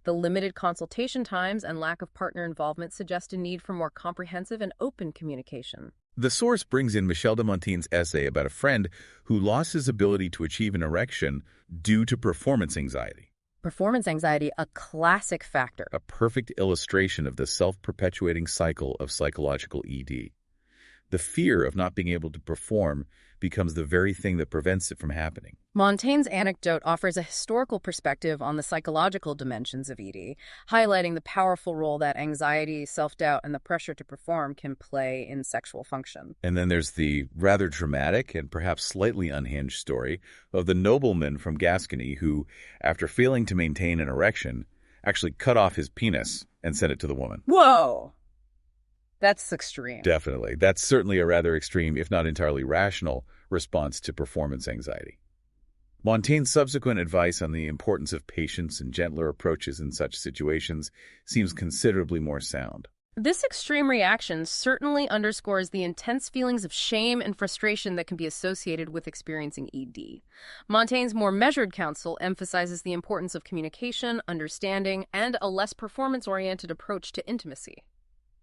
Speaker 2: The limited consultation times and lack of partner involvement suggest a need for more comprehensive and open communication.
Speaker 1: The source brings in Michel de Montaigne's essay about a friend who lost his ability to achieve an erection due to performance anxiety.
Speaker 2: Performance anxiety, a classic factor.
Speaker 1: A perfect illustration of the self-perpetuating cycle of psychological ED. The fear of not being able to perform becomes the very thing that prevents it from happening.
Speaker 2: Montaigne's anecdote offers a historical perspective on the psychological dimensions of ED, highlighting the powerful role that anxiety, self-doubt, and the pressure to perform can play in sexual function.
Speaker 1: And then there's the rather dramatic and perhaps slightly unhinged story of the nobleman from Gascony who, after failing to maintain an erection, actually cut off his penis and sent it to the woman.
Speaker 2: Whoa! That's extreme.
Speaker 1: Definitely. That's certainly a rather extreme, if not entirely rational, response to performance anxiety. Montaigne's subsequent advice on the importance of patience and gentler approaches in such situations seems considerably more sound.
Speaker 2: This extreme reaction certainly underscores the intense feelings of shame and frustration that can be associated with experiencing ED. Montaigne's more measured counsel emphasizes the importance of communication, understanding, and a less performance-oriented approach to intimacy.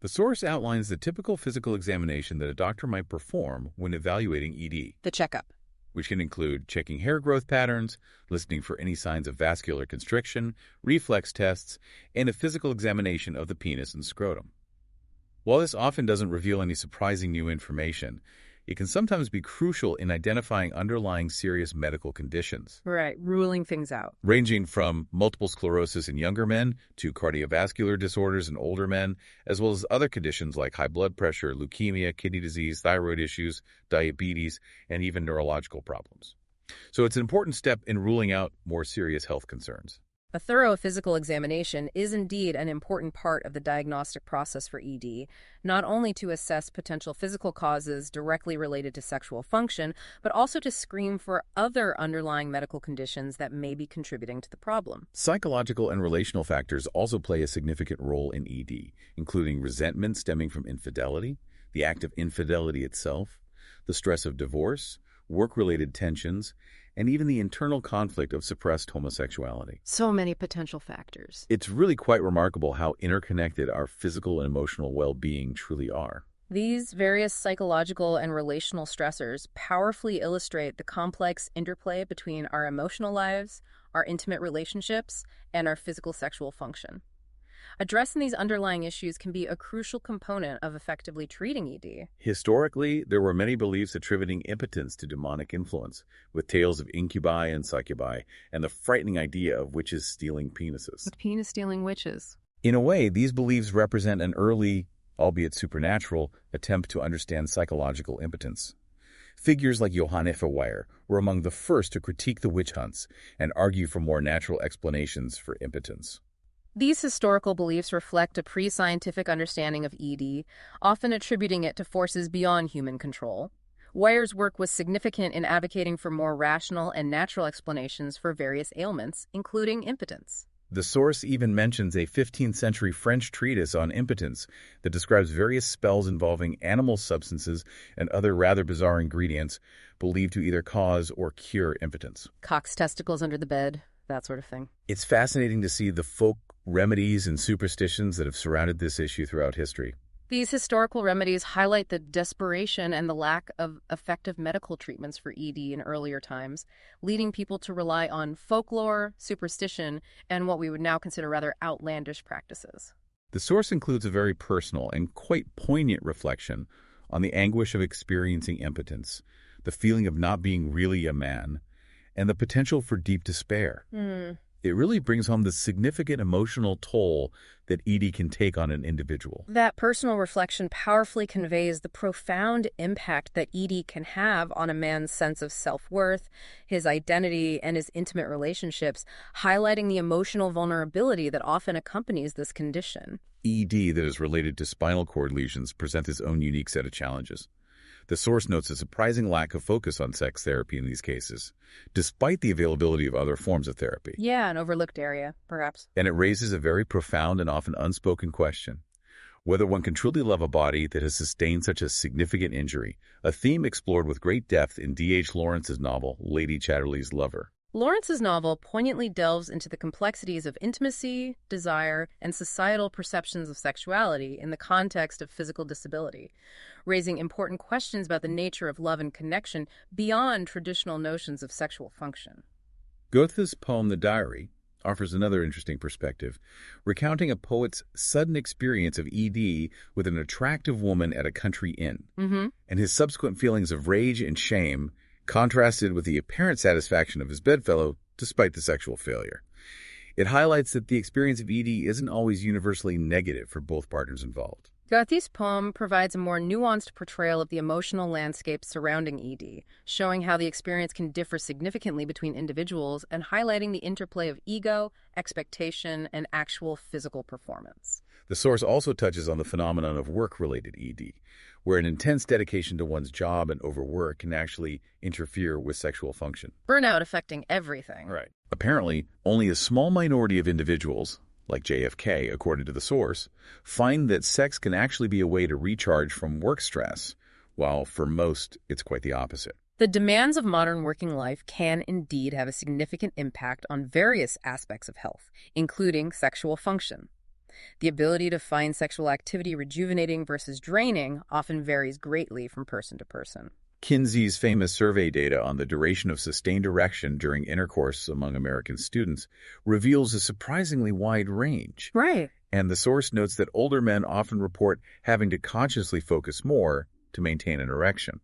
Speaker 1: The source outlines the typical physical examination that a doctor might perform when evaluating ED.
Speaker 2: The checkup,
Speaker 1: which can include checking hair growth patterns, listening for any signs of vascular constriction, reflex tests, and a physical examination of the penis and scrotum. While this often doesn't reveal any surprising new information, it can sometimes be crucial in identifying underlying serious medical conditions.
Speaker 2: Right, ruling things out.
Speaker 1: Ranging from multiple sclerosis in younger men to cardiovascular disorders in older men, as well as other conditions like high blood pressure, leukemia, kidney disease, thyroid issues, diabetes, and even neurological problems. So it's an important step in ruling out more serious health concerns.
Speaker 2: A thorough physical examination is indeed an important part of the diagnostic process for ED, not only to assess potential physical causes directly related to sexual function, but also to screen for other underlying medical conditions that may be contributing to the problem.
Speaker 1: Psychological and relational factors also play a significant role in ED, including resentment stemming from infidelity, the act of infidelity itself, the stress of divorce, work-related tensions, and even the internal conflict of suppressed homosexuality.
Speaker 2: So many potential factors.
Speaker 1: It's really quite remarkable how interconnected our physical and emotional well-being truly are.
Speaker 2: These various psychological and relational stressors powerfully illustrate the complex interplay between our emotional lives, our intimate relationships, and our physical sexual function. Addressing these underlying issues can be a crucial component of effectively treating ED.
Speaker 1: Historically, there were many beliefs attributing impotence to demonic influence, with tales of incubi and succubi, and the frightening idea of witches stealing penises.
Speaker 2: With penis-stealing witches.
Speaker 1: In a way, these beliefs represent an early, albeit supernatural, attempt to understand psychological impotence. Figures like Johannes Weyer were among the first to critique the witch hunts and argue for more natural explanations for impotence.
Speaker 2: These historical beliefs reflect a pre-scientific understanding of ED, often attributing it to forces beyond human control. Weyer's work was significant in advocating for more rational and natural explanations for various ailments, including impotence.
Speaker 1: The source even mentions a 15th century French treatise on impotence that describes various spells involving animal substances and other rather bizarre ingredients believed to either cause or cure impotence.
Speaker 2: Cock's testicles under the bed, that sort of thing.
Speaker 1: It's fascinating to see the folk remedies and superstitions that have surrounded this issue throughout history.
Speaker 2: These historical remedies highlight the desperation and the lack of effective medical treatments for ED in earlier times, leading people to rely on folklore, superstition, and what we would now consider rather outlandish practices.
Speaker 1: The source includes a very personal and quite poignant reflection on the anguish of experiencing impotence, the feeling of not being really a man, and the potential for deep despair. It really brings home the significant emotional toll that ED can take on an individual.
Speaker 2: That personal reflection powerfully conveys the profound impact that ED can have on a man's sense of self-worth, his identity, and his intimate relationships, highlighting the emotional vulnerability that often accompanies this condition.
Speaker 1: ED that is related to spinal cord lesions presents its own unique set of challenges. The source notes a surprising lack of focus on sex therapy in these cases, despite the availability of other forms of therapy.
Speaker 2: Yeah, an overlooked area, perhaps.
Speaker 1: And it raises a very profound and often unspoken question: whether one can truly love a body that has sustained such a significant injury, a theme explored with great depth in D.H. Lawrence's novel, Lady Chatterley's Lover.
Speaker 2: Lawrence's novel poignantly delves into the complexities of intimacy, desire, and societal perceptions of sexuality in the context of physical disability, raising important questions about the nature of love and connection beyond traditional notions of sexual function.
Speaker 1: Goethe's poem The Diary offers another interesting perspective, recounting a poet's sudden experience of ED with an attractive woman at a country inn, and his subsequent feelings of rage and shame contrasted with the apparent satisfaction of his bedfellow despite the sexual failure. It highlights that the experience of ED isn't always universally negative for both partners involved.
Speaker 2: Goethe's poem provides a more nuanced portrayal of the emotional landscape surrounding ED, showing how the experience can differ significantly between individuals and highlighting the interplay of ego, expectation, and actual physical performance.
Speaker 1: The source also touches on the phenomenon of work-related ED, where an intense dedication to one's job and overwork can actually interfere with sexual function.
Speaker 2: Burnout affecting everything.
Speaker 1: Right. Apparently, only a small minority of individuals, like JFK, according to the source, find that sex can actually be a way to recharge from work stress, while for most, it's quite the opposite.
Speaker 2: The demands of modern working life can indeed have a significant impact on various aspects of health, including sexual function. The ability to find sexual activity rejuvenating versus draining often varies greatly from person to person.
Speaker 1: Kinsey's famous survey data on the duration of sustained erection during intercourse among American students reveals a surprisingly wide range.
Speaker 2: Right.
Speaker 1: And the source notes that older men often report having to consciously focus more to maintain an erection.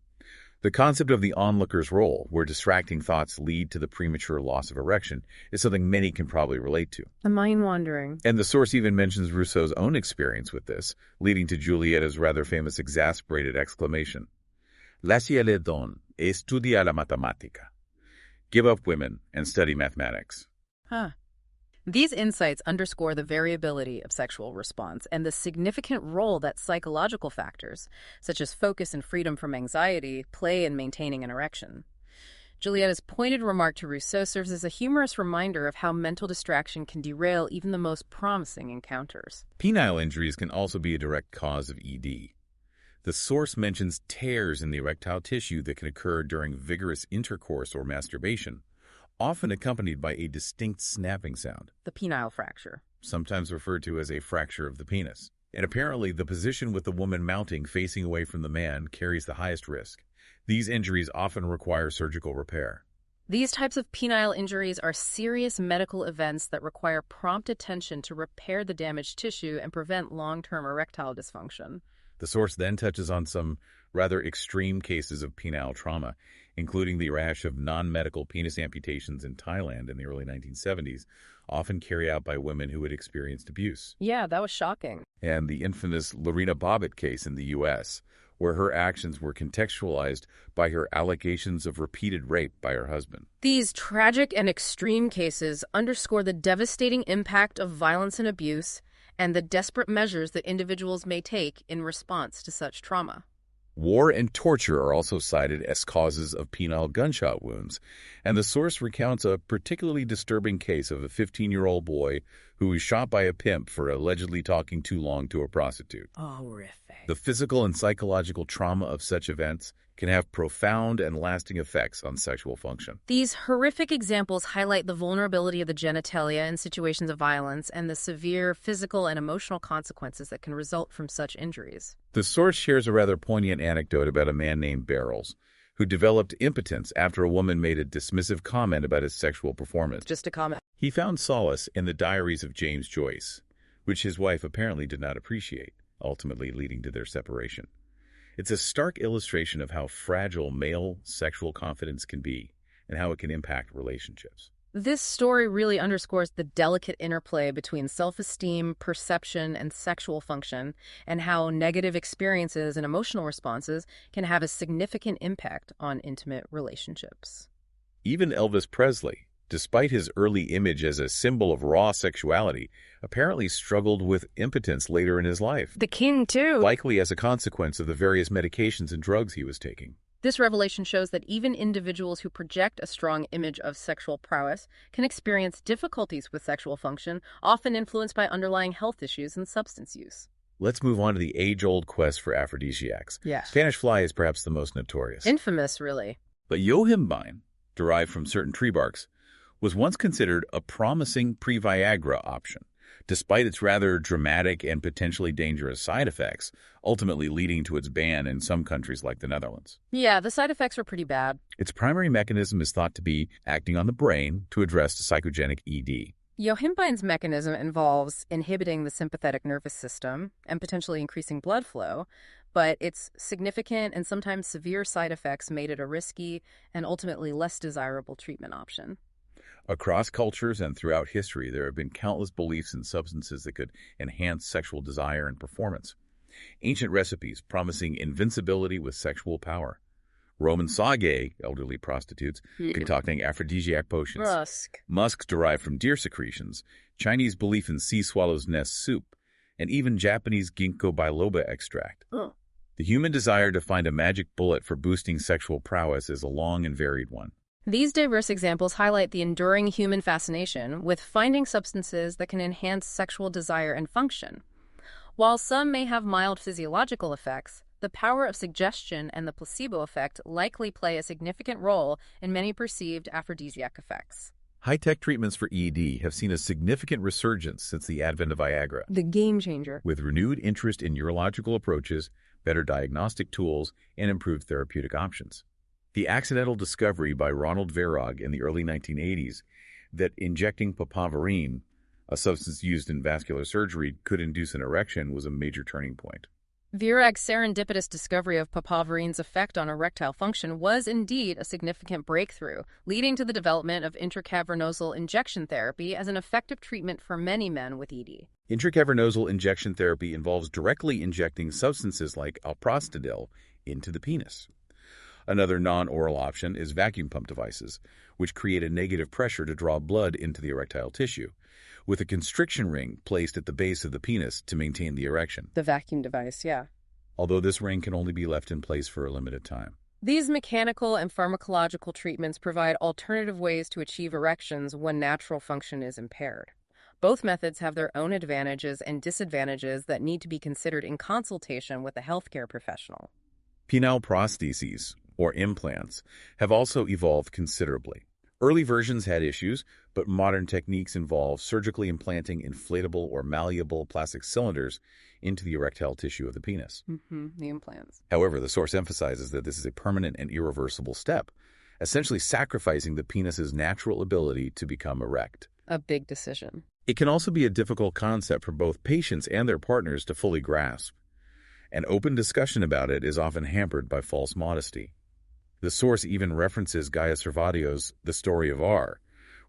Speaker 1: The concept of the onlooker's role, where distracting thoughts lead to the premature loss of erection, is something many can probably relate to.
Speaker 2: The mind wandering.
Speaker 1: And the source even mentions Rousseau's own experience with this, leading to Julietta's rather famous exasperated exclamation: "Laissez les dons et studia la matematica." Give up women and study mathematics.
Speaker 2: These insights underscore the variability of sexual response and the significant role that psychological factors, such as focus and freedom from anxiety, play in maintaining an erection. Julietta's pointed remark to Rousseau serves as a humorous reminder of how mental distraction can derail even the most promising encounters.
Speaker 1: Penile injuries can also be a direct cause of ED. The source mentions tears in the erectile tissue that can occur during vigorous intercourse or masturbation, often accompanied by a distinct snapping sound.
Speaker 2: The penile fracture.
Speaker 1: Sometimes referred to as a fracture of the penis. And apparently, the position with the woman mounting facing away from the man carries the highest risk. These injuries often require surgical repair.
Speaker 2: These types of penile injuries are serious medical events that require prompt attention to repair the damaged tissue and prevent long-term erectile dysfunction.
Speaker 1: The source then touches on some rather extreme cases of penile trauma, including the rash of non-medical penis amputations in Thailand in the early 1970s, often carried out by women who had experienced abuse.
Speaker 2: Yeah, that was shocking.
Speaker 1: And the infamous Lorena Bobbitt case in the U.S., where her actions were contextualized by her allegations of repeated rape by her husband.
Speaker 2: These tragic and extreme cases underscore the devastating impact of violence and abuse and the desperate measures that individuals may take in response to such trauma.
Speaker 1: War and torture are also cited as causes of penile gunshot wounds, and the source recounts a particularly disturbing case of a 15-year-old boy who was shot by a pimp for allegedly talking too long to a prostitute.
Speaker 2: Horrific.
Speaker 1: The physical and psychological trauma of such events can have profound and lasting effects on sexual function.
Speaker 2: These horrific examples highlight the vulnerability of the genitalia in situations of violence and the severe physical and emotional consequences that can result from such injuries.
Speaker 1: The source shares a rather poignant anecdote about a man named Barrels, who developed impotence after a woman made a dismissive comment about his sexual performance.
Speaker 2: Just a comment.
Speaker 1: He found solace in the diaries of James Joyce, which his wife apparently did not appreciate, ultimately leading to their separation. It's a stark illustration of how fragile male sexual confidence can be and how it can impact relationships.
Speaker 2: This story really underscores the delicate interplay between self-esteem, perception, and sexual function, and how negative experiences and emotional responses can have a significant impact on intimate relationships.
Speaker 1: Even Elvis Presley, despite his early image as a symbol of raw sexuality, apparently struggled with impotence later in his life.
Speaker 2: The King, too.
Speaker 1: Likely as a consequence of the various medications and drugs he was taking.
Speaker 2: This revelation shows that even individuals who project a strong image of sexual prowess can experience difficulties with sexual function, often influenced by underlying health issues and substance use.
Speaker 1: Let's move on to the age-old quest for aphrodisiacs.
Speaker 2: Yes.
Speaker 1: Spanish fly is perhaps the most notorious.
Speaker 2: Infamous, really.
Speaker 1: But yohimbine, derived from certain tree barks, was once considered a promising pre-Viagra option, despite its rather dramatic and potentially dangerous side effects, ultimately leading to its ban in some countries like the Netherlands.
Speaker 2: Yeah, the side effects were pretty bad.
Speaker 1: Its primary mechanism is thought to be acting on the brain to address the psychogenic ED.
Speaker 2: Yohimbine's mechanism involves inhibiting the sympathetic nervous system and potentially increasing blood flow, but its significant and sometimes severe side effects made it a risky and ultimately less desirable treatment option.
Speaker 1: Across cultures and throughout history, there have been countless beliefs in substances that could enhance sexual desire and performance. Ancient recipes promising invincibility with sexual power. Roman sage, elderly prostitutes, concocting aphrodisiac potions. Musk derived from deer secretions. Chinese belief in sea swallow's nest soup. And even Japanese ginkgo biloba extract. The human desire to find a magic bullet for boosting sexual prowess is a long and varied one.
Speaker 2: These diverse examples highlight the enduring human fascination with finding substances that can enhance sexual desire and function. While some may have mild physiological effects, the power of suggestion and the placebo effect likely play a significant role in many perceived aphrodisiac effects.
Speaker 1: High-tech treatments for ED have seen a significant resurgence since the advent of Viagra.
Speaker 2: The game changer.
Speaker 1: With renewed interest in urological approaches, better diagnostic tools, and improved therapeutic options. The accidental discovery by Ronald Verroeg in the early 1980s that injecting papaverine, a substance used in vascular surgery, could induce an erection was a major turning point.
Speaker 2: Verroeg's serendipitous discovery of papaverine's effect on erectile function was indeed a significant breakthrough, leading to the development of intracavernosal injection therapy as an effective treatment for many men with ED.
Speaker 1: Intracavernosal injection therapy involves directly injecting substances like alprostadil into the penis. Another non-oral option is vacuum pump devices, which create a negative pressure to draw blood into the erectile tissue, with a constriction ring placed at the base of the penis to maintain the erection.
Speaker 2: The vacuum device, yeah.
Speaker 1: Although this ring can only be left in place for a limited time.
Speaker 2: These mechanical and pharmacological treatments provide alternative ways to achieve erections when natural function is impaired. Both methods have their own advantages and disadvantages that need to be considered in consultation with a healthcare professional.
Speaker 1: Penile prostheses, or implants, have also evolved considerably. Early versions had issues, but modern techniques involve surgically implanting inflatable or malleable plastic cylinders into the erectile tissue of the penis.
Speaker 2: The implants.
Speaker 1: However, the source emphasizes that this is a permanent and irreversible step, essentially sacrificing the penis's natural ability to become erect.
Speaker 2: A big decision.
Speaker 1: It can also be a difficult concept for both patients and their partners to fully grasp. An open discussion about it is often hampered by false modesty. The source even references Gaia Servadio's The Story of R,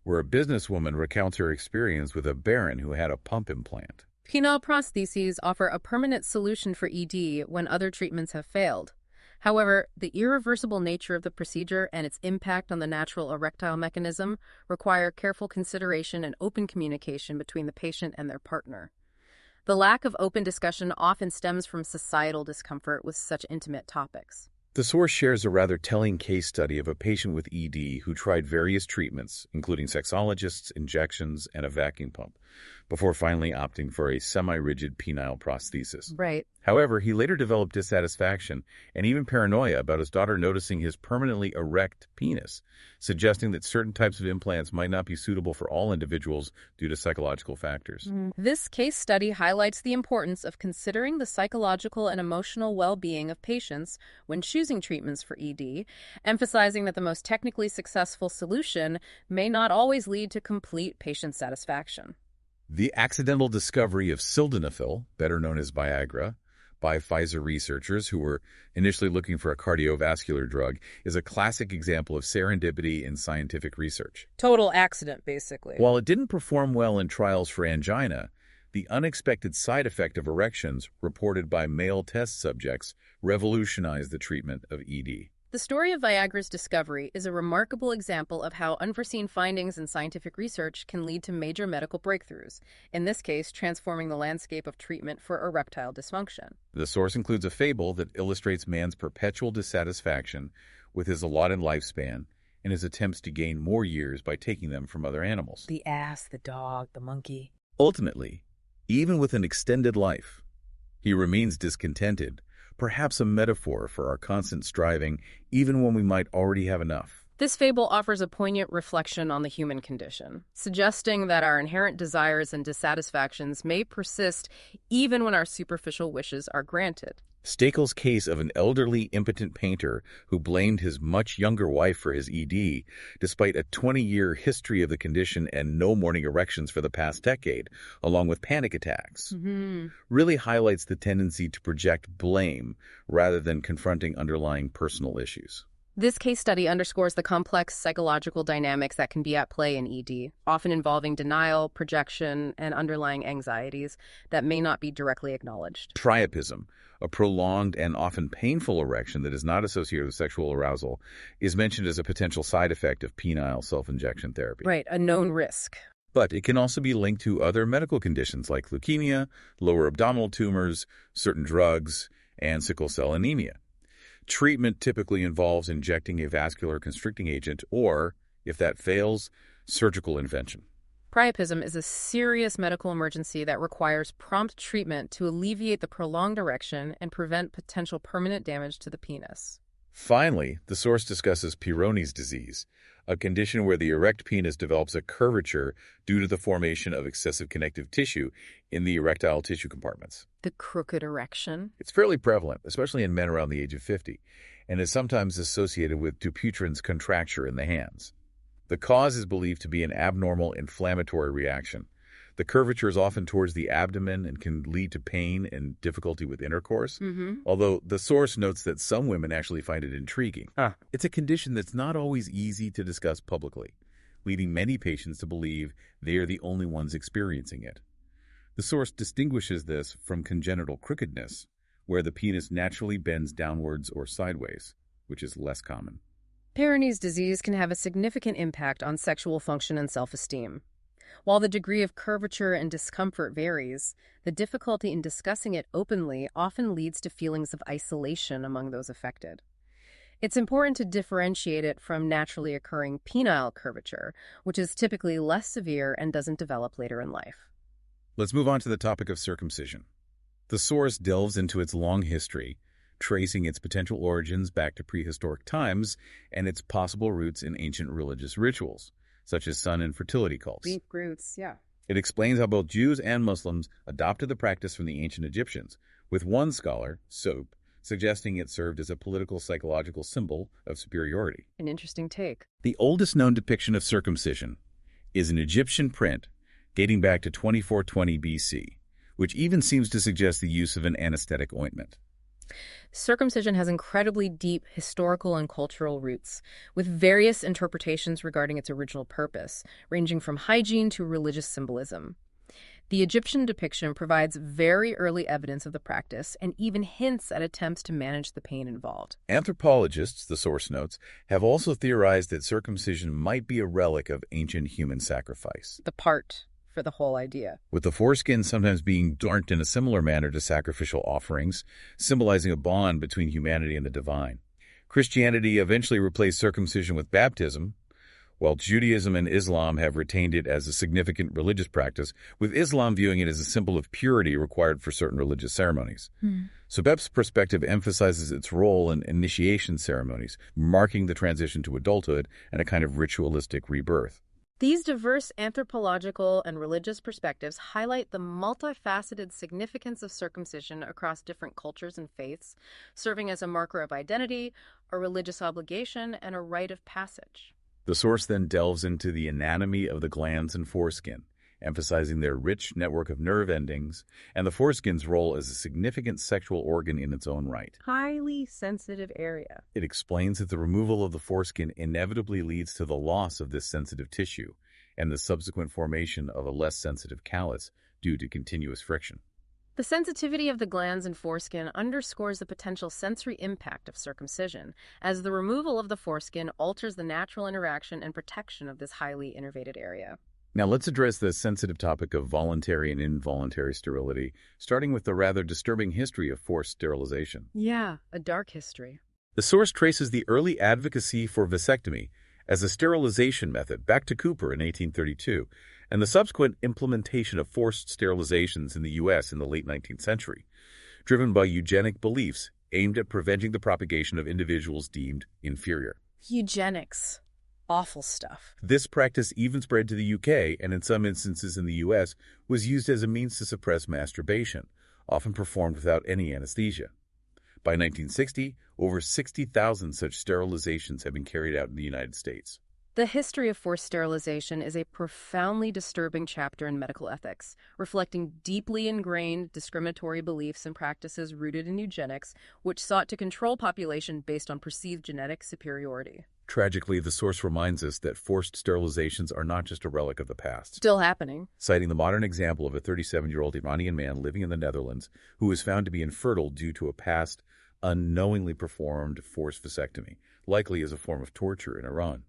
Speaker 1: where a businesswoman recounts her experience with a baron who had a pump implant.
Speaker 2: Penile prostheses offer a permanent solution for ED when other treatments have failed. However, the irreversible nature of the procedure and its impact on the natural erectile mechanism require careful consideration and open communication between the patient and their partner. The lack of open discussion often stems from societal discomfort with such intimate topics.
Speaker 1: The source shares a rather telling case study of a patient with ED who tried various treatments, including sexologists, injections, and a vacuum pump, before finally opting for a semi-rigid penile prosthesis.
Speaker 2: Right.
Speaker 1: However, he later developed dissatisfaction and even paranoia about his daughter noticing his permanently erect penis, suggesting that certain types of implants might not be suitable for all individuals due to psychological factors.
Speaker 2: This case study highlights the importance of considering the psychological and emotional well-being of patients when choosing treatments for ED, emphasizing that the most technically successful solution may not always lead to complete patient satisfaction.
Speaker 1: The accidental discovery of sildenafil, better known as Viagra, by Pfizer researchers who were initially looking for a cardiovascular drug, is a classic example of serendipity in scientific research.
Speaker 2: Total accident, basically.
Speaker 1: While it didn't perform well in trials for angina, the unexpected side effect of erections reported by male test subjects revolutionized the treatment of ED.
Speaker 2: The story of Viagra's discovery is a remarkable example of how unforeseen findings in scientific research can lead to major medical breakthroughs, in this case, transforming the landscape of treatment for erectile dysfunction.
Speaker 1: The source includes a fable that illustrates man's perpetual dissatisfaction with his allotted lifespan and his attempts to gain more years by taking them from other animals.
Speaker 2: The ass, the dog, the monkey.
Speaker 1: Ultimately, even with an extended life, he remains discontented, perhaps a metaphor for our constant striving, even when we might already have enough.
Speaker 2: This fable offers a poignant reflection on the human condition, suggesting that our inherent desires and dissatisfactions may persist even when our superficial wishes are granted.
Speaker 1: Stekel's case of an elderly, impotent painter who blamed his much younger wife for his ED, despite a 20-year history of the condition and no morning erections for the past decade, along with panic attacks, really highlights the tendency to project blame rather than confronting underlying personal issues.
Speaker 2: This case study underscores the complex psychological dynamics that can be at play in ED, often involving denial, projection, and underlying anxieties that may not be directly acknowledged.
Speaker 1: Priapism, a prolonged and often painful erection that is not associated with sexual arousal, is mentioned as a potential side effect of penile self-injection therapy.
Speaker 2: Right, a known risk.
Speaker 1: But it can also be linked to other medical conditions like leukemia, lower abdominal tumors, certain drugs, and sickle cell anemia. Treatment typically involves injecting a vascular constricting agent or, if that fails, surgical intervention.
Speaker 2: Priapism is a serious medical emergency that requires prompt treatment to alleviate the prolonged erection and prevent potential permanent damage to the penis.
Speaker 1: Finally, the source discusses Peyronie's disease, a condition where the erect penis develops a curvature due to the formation of excessive connective tissue in the erectile tissue compartments.
Speaker 2: The crooked erection?
Speaker 1: It's fairly prevalent, especially in men around the age of 50, and is sometimes associated with Dupuytren's contracture in the hands. The cause is believed to be an abnormal inflammatory reaction. The curvature is often towards the abdomen and can lead to pain and difficulty with intercourse, although the source notes that some women actually find it intriguing. It's a condition that's not always easy to discuss publicly, leading many patients to believe they are the only ones experiencing it. The source distinguishes this from congenital crookedness, where the penis naturally bends downwards or sideways, which is less common.
Speaker 2: Peyronie's disease can have a significant impact on sexual function and self-esteem. While the degree of curvature and discomfort varies, the difficulty in discussing it openly often leads to feelings of isolation among those affected. It's important to differentiate it from naturally occurring penile curvature, which is typically less severe and doesn't develop later in life.
Speaker 1: Let's move on to the topic of circumcision. The source delves into its long history, tracing its potential origins back to prehistoric times and its possible roots in ancient religious rituals, such as sun and fertility cults.
Speaker 2: Deep roots, yeah.
Speaker 1: It explains how both Jews and Muslims adopted the practice from the ancient Egyptians, with one scholar, Soap, suggesting it served as a political psychological symbol of superiority.
Speaker 2: An interesting take.
Speaker 1: The oldest known depiction of circumcision is an Egyptian print dating back to 2420 BC, which even seems to suggest the use of an anesthetic ointment.
Speaker 2: Circumcision has incredibly deep historical and cultural roots, with various interpretations regarding its original purpose, ranging from hygiene to religious symbolism. The Egyptian depiction provides very early evidence of the practice and even hints at attempts to manage the pain involved.
Speaker 1: Anthropologists, the source notes, have also theorized that circumcision might be a relic of ancient human sacrifice.
Speaker 2: The part for the whole idea.
Speaker 1: With the foreskin sometimes being darked in a similar manner to sacrificial offerings, symbolizing a bond between humanity and the divine. Christianity eventually replaced circumcision with baptism, while Judaism and Islam have retained it as a significant religious practice, with Islam viewing it as a symbol of purity required for certain religious ceremonies. So Bepp's perspective emphasizes its role in initiation ceremonies, marking the transition to adulthood and a kind of ritualistic rebirth.
Speaker 2: These diverse anthropological and religious perspectives highlight the multifaceted significance of circumcision across different cultures and faiths, serving as a marker of identity, a religious obligation, and a rite of passage.
Speaker 1: The source then delves into the anatomy of the glands and foreskin, emphasizing their rich network of nerve endings and the foreskin's role as a significant sexual organ in its own right.
Speaker 2: Highly sensitive area.
Speaker 1: It explains that the removal of the foreskin inevitably leads to the loss of this sensitive tissue and the subsequent formation of a less sensitive callus due to continuous friction.
Speaker 2: The sensitivity of the glands and foreskin underscores the potential sensory impact of circumcision, as the removal of the foreskin alters the natural interaction and protection of this highly innervated area.
Speaker 1: Now let's address the sensitive topic of voluntary and involuntary sterility, starting with the rather disturbing history of forced sterilization.
Speaker 2: Yeah, a dark history.
Speaker 1: The source traces the early advocacy for vasectomy as a sterilization method back to Cooper in 1832, and the subsequent implementation of forced sterilizations in the U.S. in the late 19th century, driven by eugenic beliefs aimed at preventing the propagation of individuals deemed inferior.
Speaker 2: Eugenics. Awful stuff.
Speaker 1: This practice even spread to the UK, and in some instances in the U.S., was used as a means to suppress masturbation, often performed without any anesthesia. By 1960, over 60,000 such sterilizations have been carried out in the United States.
Speaker 2: The history of forced sterilization is a profoundly disturbing chapter in medical ethics, reflecting deeply ingrained discriminatory beliefs and practices rooted in eugenics, which sought to control population based on perceived genetic superiority.
Speaker 1: Tragically, the source reminds us that forced sterilizations are not just a relic of the past.
Speaker 2: Still happening.
Speaker 1: Citing the modern example of a 37-year-old Iranian man living in the Netherlands who was found to be infertile due to a past, unknowingly performed forced vasectomy, likely as a form of torture in Iran.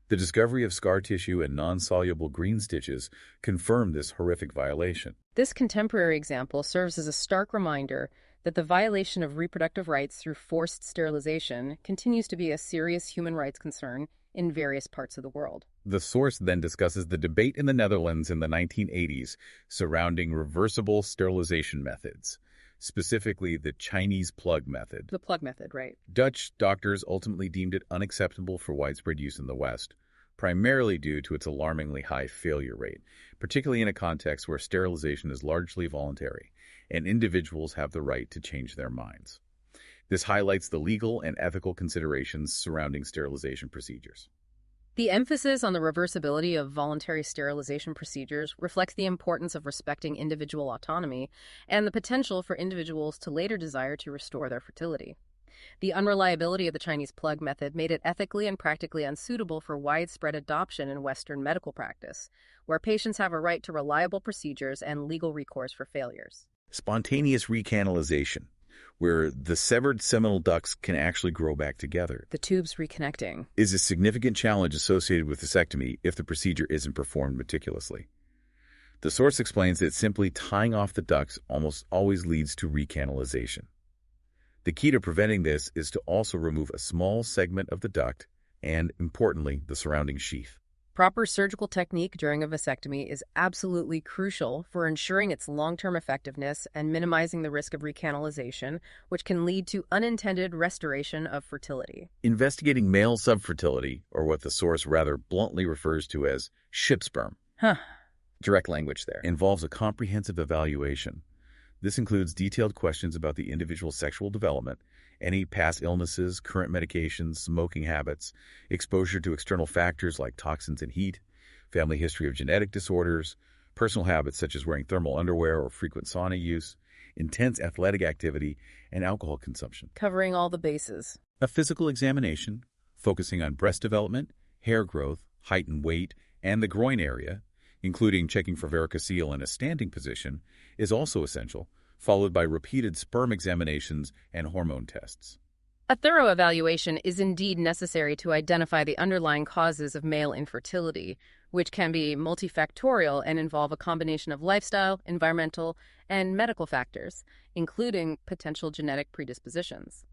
Speaker 1: The discovery of scar tissue and non-soluble green stitches confirmed this horrific violation.
Speaker 2: This contemporary example serves as a stark reminder that the violation of reproductive rights through forced sterilization continues to be a serious human rights concern in various parts of the world.
Speaker 1: The source then discusses the debate in the Netherlands in the 1980s surrounding reversible sterilization methods, specifically the Chinese plug method.
Speaker 2: The plug method, right.
Speaker 1: Dutch doctors ultimately deemed it unacceptable for widespread use in the West, primarily due to its alarmingly high failure rate, particularly in a context where sterilization is largely voluntary and individuals have the right to change their minds. This highlights the legal and ethical considerations surrounding sterilization procedures.
Speaker 2: The emphasis on the reversibility of voluntary sterilization procedures reflects the importance of respecting individual autonomy and the potential for individuals to later desire to restore their fertility. The unreliability of the Chinese plug method made it ethically and practically unsuitable for widespread adoption in Western medical practice, where patients have a right to reliable procedures and legal recourse for failures.
Speaker 1: Spontaneous recanalization, where the severed seminal ducts can actually grow back together.
Speaker 2: The tubes reconnecting.
Speaker 1: Is a significant challenge associated with vasectomy if the procedure isn't performed meticulously. The source explains that simply tying off the ducts almost always leads to recanalization. The key to preventing this is to also remove a small segment of the duct and, importantly, the surrounding sheath.
Speaker 2: Proper surgical technique during a vasectomy is absolutely crucial for ensuring its long-term effectiveness and minimizing the risk of recanalization, which can lead to unintended restoration of fertility.
Speaker 1: Investigating male subfertility, or what the source rather bluntly refers to as ship sperm, direct language there, involves a comprehensive evaluation. This includes detailed questions about the individual's sexual development, any past illnesses, current medications, smoking habits, exposure to external factors like toxins and heat, family history of genetic disorders, personal habits such as wearing thermal underwear or frequent sauna use, intense athletic activity, and alcohol consumption.
Speaker 2: Covering all the bases.
Speaker 1: A physical examination, focusing on breast development, hair growth, height and weight, and the groin area, including checking for varicocele in a standing position, is also essential, followed by repeated sperm examinations and hormone tests.
Speaker 2: A thorough evaluation is indeed necessary to identify the underlying causes of male infertility, which can be multifactorial and involve a combination of lifestyle, environmental, and medical factors, including potential genetic predispositions.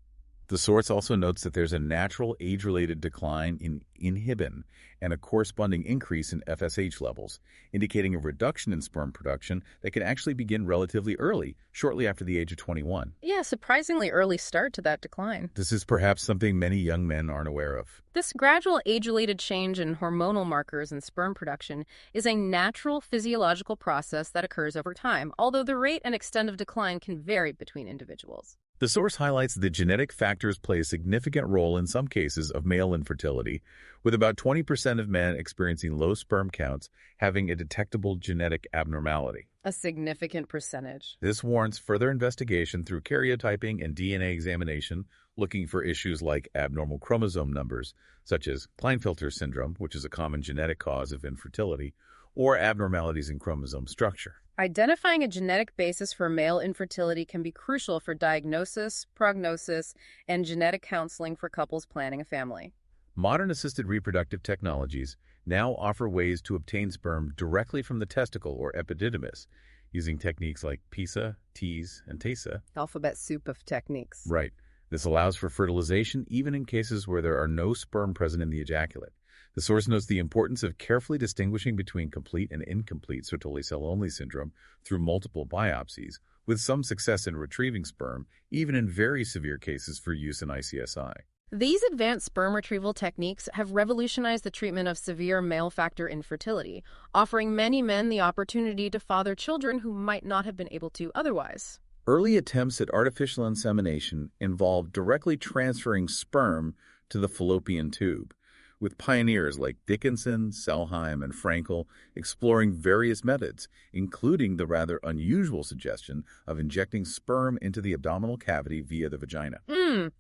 Speaker 1: The source also notes that there's a natural age-related decline in inhibin and a corresponding increase in FSH levels, indicating a reduction in sperm production that can actually begin relatively early, shortly after the age of 21.
Speaker 2: Yeah, surprisingly early start to that decline.
Speaker 1: This is perhaps something many young men aren't aware of.
Speaker 2: This gradual age-related change in hormonal markers in sperm production is a natural physiological process that occurs over time, although the rate and extent of decline can vary between individuals.
Speaker 1: The source highlights that genetic factors play a significant role in some cases of male infertility, with about 20% of men experiencing low sperm counts having a detectable genetic abnormality.
Speaker 2: A significant percentage.
Speaker 1: This warrants further investigation through karyotyping and DNA examination, looking for issues like abnormal chromosome numbers, such as Klinefelter syndrome, which is a common genetic cause of infertility, or abnormalities in chromosome structure.
Speaker 2: Identifying a genetic basis for male infertility can be crucial for diagnosis, prognosis, and genetic counseling for couples planning a family.
Speaker 1: Modern assisted reproductive technologies now offer ways to obtain sperm directly from the testicle or epididymis, using techniques like PISA, TEAS, and TESA.
Speaker 2: Alphabet soup of techniques.
Speaker 1: Right. This allows for fertilization even in cases where there are no sperm present in the ejaculate. The source notes the importance of carefully distinguishing between complete and incomplete Sertoli cell-only syndrome through multiple biopsies, with some success in retrieving sperm, even in very severe cases for use in ICSI.
Speaker 2: These advanced sperm retrieval techniques have revolutionized the treatment of severe male factor infertility, offering many men the opportunity to father children who might not have been able to otherwise.
Speaker 1: Early attempts at artificial insemination involved directly transferring sperm to the fallopian tube, with pioneers like Dickinson, Selheim, and Frankel exploring various methods, including the rather unusual suggestion of injecting sperm into the abdominal cavity via the vagina.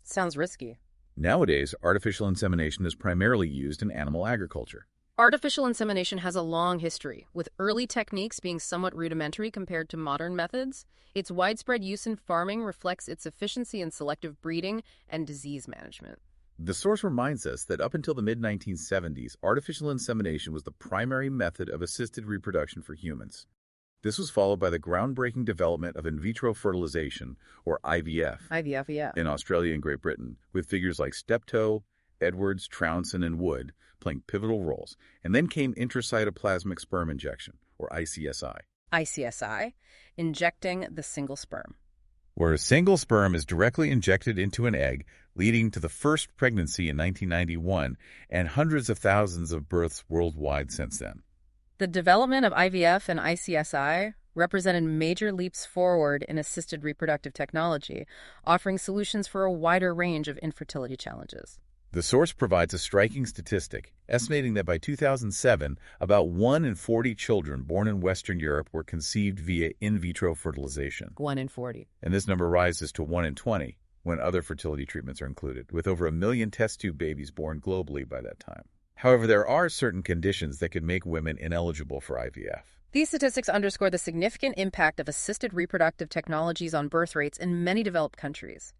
Speaker 2: Sounds risky.
Speaker 1: Nowadays, artificial insemination is primarily used in animal agriculture.
Speaker 2: Artificial insemination has a long history, with early techniques being somewhat rudimentary compared to modern methods. Its widespread use in farming reflects its efficiency in selective breeding and disease management.
Speaker 1: The source reminds us that up until the mid-1970s, artificial insemination was the primary method of assisted reproduction for humans. This was followed by the groundbreaking development of in vitro fertilization, or IVF, in Australia and Great Britain, with figures like Steptoe, Edwards, Trouncin, and Wood playing pivotal roles. And then came intracytoplasmic sperm injection, or ICSI.
Speaker 2: ICSI, injecting the single sperm.
Speaker 1: Where a single sperm is directly injected into an egg, leading to the first pregnancy in 1991 and hundreds of thousands of births worldwide since then.
Speaker 2: The development of IVF and ICSI represented major leaps forward in assisted reproductive technology, offering solutions for a wider range of infertility challenges.
Speaker 1: The source provides a striking statistic, estimating that by 2007, about 1 in 40 children born in Western Europe were conceived via in vitro fertilization.
Speaker 2: 1 in 40.
Speaker 1: And this number rises to 1 in 20 when other fertility treatments are included, with over 1 million test tube babies born globally by that time. However, there are certain conditions that could make women ineligible for IVF.
Speaker 2: These statistics underscore the significant impact of assisted reproductive technologies on birth rates in many developed countries.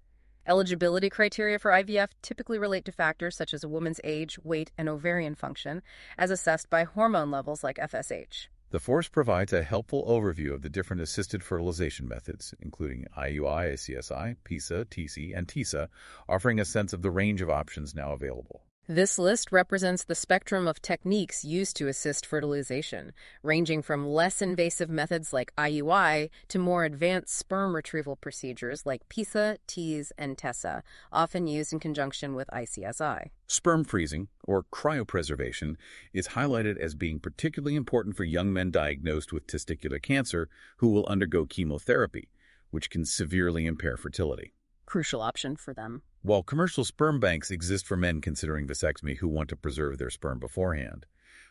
Speaker 2: Eligibility criteria for IVF typically relate to factors such as a woman's age, weight, and ovarian function, as assessed by hormone levels like FSH.
Speaker 1: The source provides a helpful overview of the different assisted fertilization methods, including IUI, ICSI, PISA, TC, and TESA, offering a sense of the range of options now available.
Speaker 2: This list represents the spectrum of techniques used to assist fertilization, ranging from less invasive methods like IUI to more advanced sperm retrieval procedures like PISA, TEAS, and TESA, often used in conjunction with ICSI.
Speaker 1: Sperm freezing, or cryopreservation, is highlighted as being particularly important for young men diagnosed with testicular cancer who will undergo chemotherapy, which can severely impair fertility.
Speaker 2: Crucial option for them.
Speaker 1: While commercial sperm banks exist for men considering vasectomy who want to preserve their sperm beforehand,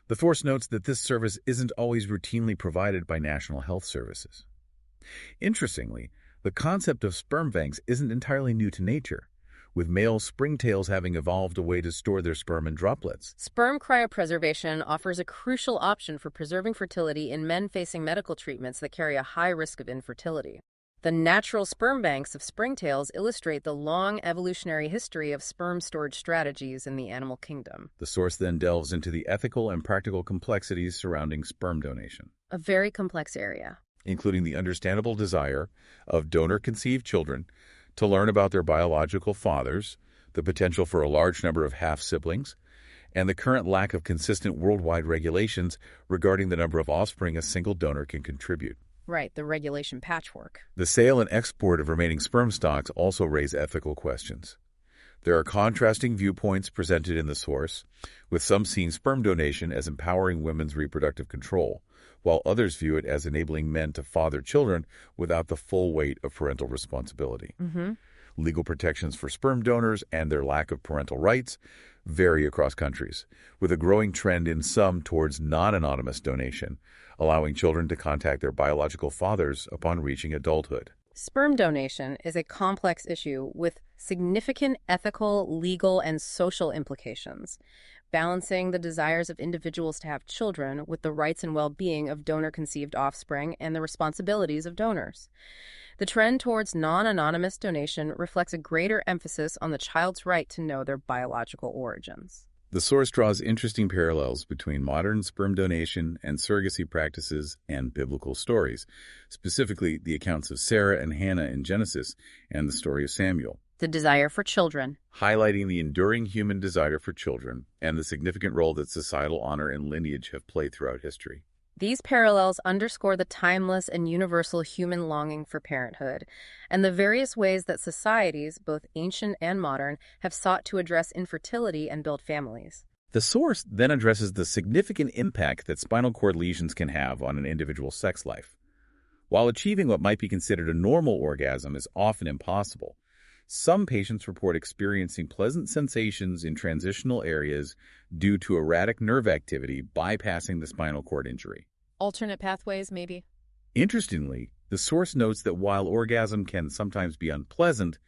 Speaker 1: the source notes that this service isn't always routinely provided by national health services. Interestingly, the concept of sperm banks isn't entirely new to nature, with male springtails having evolved a way to store their sperm in droplets.
Speaker 2: Sperm cryopreservation offers a crucial option for preserving fertility in men facing medical treatments that carry a high risk of infertility. The natural sperm banks of springtails illustrate the long evolutionary history of sperm storage strategies in the animal kingdom.
Speaker 1: The source then delves into the ethical and practical complexities surrounding sperm donation,
Speaker 2: A very complex area.
Speaker 1: including the understandable desire of donor-conceived children to learn about their biological fathers, the potential for a large number of half-siblings, and the current lack of consistent worldwide regulations regarding the number of offspring a single donor can contribute.
Speaker 2: Right, the regulation patchwork.
Speaker 1: The sale and export of remaining sperm stocks also raise ethical questions. There are contrasting viewpoints presented in the source, with some seeing sperm donation as empowering women's reproductive control, while others view it as enabling men to father children without the full weight of parental responsibility. Legal protections for sperm donors and their lack of parental rights vary across countries, with a growing trend in some towards non-anonymous donation, allowing children to contact their biological fathers upon reaching adulthood.
Speaker 2: Sperm donation is a complex issue with significant ethical, legal, and social implications, balancing the desires of individuals to have children with the rights and well-being of donor-conceived offspring and the responsibilities of donors. The trend towards non-anonymous donation reflects a greater emphasis on the child's right to know their biological origins.
Speaker 1: The source draws interesting parallels between modern sperm donation and surrogacy practices and biblical stories, specifically the accounts of Sarah and Hannah in Genesis and the story of Samuel.
Speaker 2: The desire for children.
Speaker 1: Highlighting the enduring human desire for children and the significant role that societal honor and lineage have played throughout history.
Speaker 2: These parallels underscore the timeless and universal human longing for parenthood and the various ways that societies, both ancient and modern, have sought to address infertility and build families.
Speaker 1: The source then addresses the significant impact that spinal cord lesions can have on an individual's sex life. While achieving what might be considered a normal orgasm is often impossible, some patients report experiencing pleasant sensations in transitional areas due to erratic nerve activity bypassing the spinal cord injury.
Speaker 2: Alternate pathways, maybe?
Speaker 1: Interestingly, the source notes that while orgasm can sometimes be unpleasant,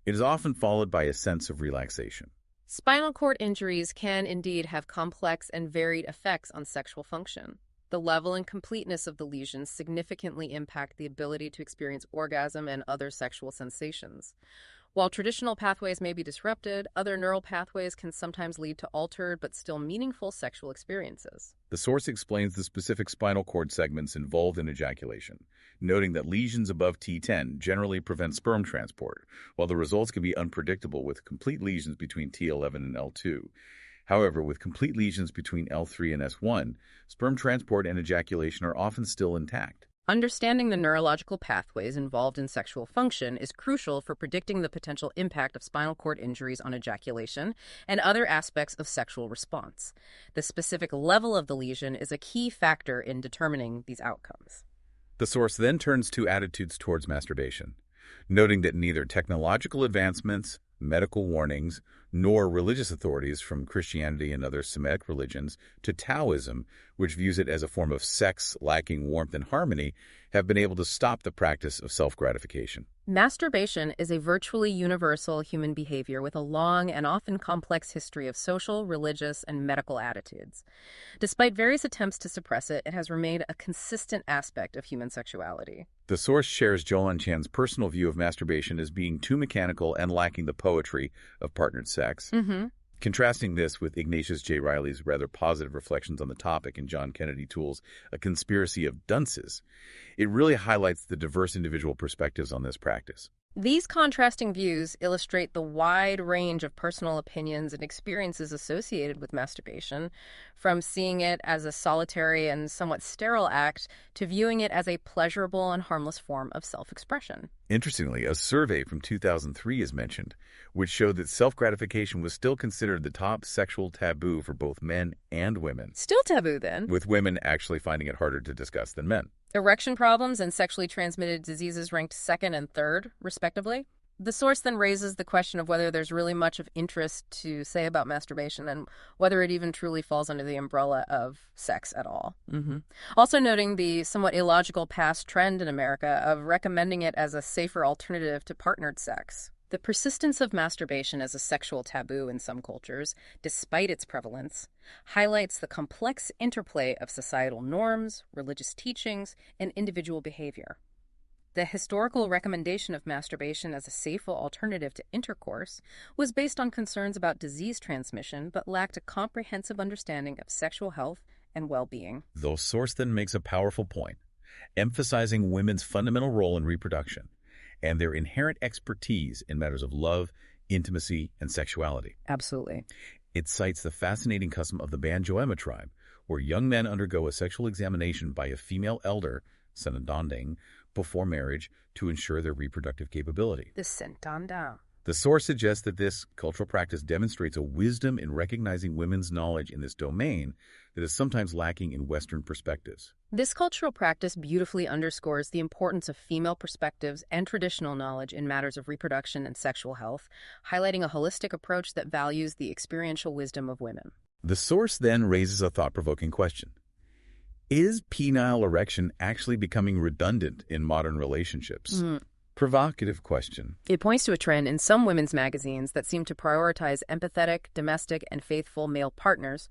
Speaker 1: it is often followed by a sense of relaxation.
Speaker 2: Spinal cord injuries can indeed have complex and varied effects on sexual function. The level and completeness of the lesions significantly impact the ability to experience orgasm and other sexual sensations. While traditional pathways may be disrupted, other neural pathways can sometimes lead to altered but still meaningful sexual experiences.
Speaker 1: The source explains the specific spinal cord segments involved in ejaculation, noting that lesions above T10 generally prevent sperm transport, while the results can be unpredictable with complete lesions between T11 and L2. However, with complete lesions between L3 and S1, sperm transport and ejaculation are often still intact.
Speaker 2: Understanding the neurological pathways involved in sexual function is crucial for predicting the potential impact of spinal cord injuries on ejaculation and other aspects of sexual response. The specific level of the lesion is a key factor in determining these outcomes.
Speaker 1: The source then turns to attitudes towards masturbation, noting that neither technological advancements, medical warnings, nor religious authorities from Christianity and other Semitic religions to Taoism, which views it as a form of sex lacking warmth and harmony, have been able to stop the practice of self-gratification.
Speaker 2: Masturbation is a virtually universal human behavior with a long and often complex history of social, religious, and medical attitudes. Despite various attempts to suppress it, it has remained a consistent aspect of human sexuality.
Speaker 1: The source shares Jolan Chan's personal view of masturbation as being too mechanical and lacking the poetry of partnered sex. Contrasting this with Ignatius J. Riley's rather positive reflections on the topic in John Kennedy Toole's A Conspiracy of Dunces, it really highlights the diverse individual perspectives on this practice.
Speaker 2: These contrasting views illustrate the wide range of personal opinions and experiences associated with masturbation, from seeing it as a solitary and somewhat sterile act to viewing it as a pleasurable and harmless form of self-expression.
Speaker 1: Interestingly, a survey from 2003 is mentioned, which showed that self-gratification was still considered the top sexual taboo for both men and women.
Speaker 2: Still taboo, then?
Speaker 1: With women actually finding it harder to discuss than men.
Speaker 2: Erection problems and sexually transmitted diseases ranked second and third, respectively. The source then raises the question of whether there's really much of interest to say about masturbation and whether it even truly falls under the umbrella of sex at all. Also noting the somewhat illogical past trend in America of recommending it as a safer alternative to partnered sex. The persistence of masturbation as a sexual taboo in some cultures, despite its prevalence, highlights the complex interplay of societal norms, religious teachings, and individual behavior. The historical recommendation of masturbation as a safe alternative to intercourse was based on concerns about disease transmission, but lacked a comprehensive understanding of sexual health and well-being.
Speaker 1: The source then makes a powerful point, emphasizing women's fundamental role in reproduction and their inherent expertise in matters of love, intimacy, and sexuality.
Speaker 2: Absolutely.
Speaker 1: It cites the fascinating custom of the Banjoema tribe, where young men undergo a sexual examination by a female elder, Senandanding, before marriage to ensure their reproductive capability.
Speaker 2: The Sentanda.
Speaker 1: The source suggests that this cultural practice demonstrates a wisdom in recognizing women's knowledge in this domain that is sometimes lacking in Western perspectives.
Speaker 2: This cultural practice beautifully underscores the importance of female perspectives and traditional knowledge in matters of reproduction and sexual health, highlighting a holistic approach that values the experiential wisdom of women.
Speaker 1: The source then raises a thought-provoking question. Is penile erection actually becoming redundant in modern relationships? Provocative question.
Speaker 2: It points to a trend in some women's magazines that seem to prioritize empathetic, domestic, and faithful male partners,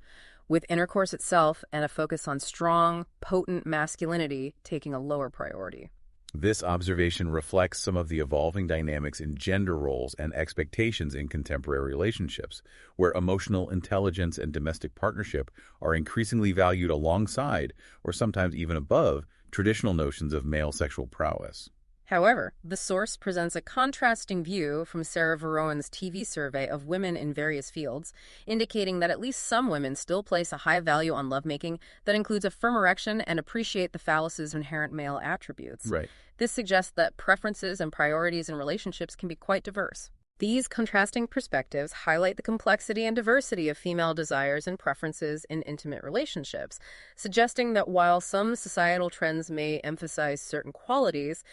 Speaker 2: with intercourse itself and a focus on strong, potent masculinity taking a lower priority.
Speaker 1: This observation reflects some of the evolving dynamics in gender roles and expectations in contemporary relationships, where emotional intelligence and domestic partnership are increasingly valued alongside, or sometimes even above, traditional notions of male sexual prowess.
Speaker 2: However, the source presents a contrasting view from Sarah Varoan's TV survey of women in various fields, indicating that at least some women still place a high value on lovemaking that includes a firm erection and appreciate the phallus's inherent male attributes.
Speaker 1: Right.
Speaker 2: This suggests that preferences and priorities in relationships can be quite diverse. These contrasting perspectives highlight the complexity and diversity of female desires and preferences in intimate relationships, suggesting that while some societal trends may emphasize certain qualities,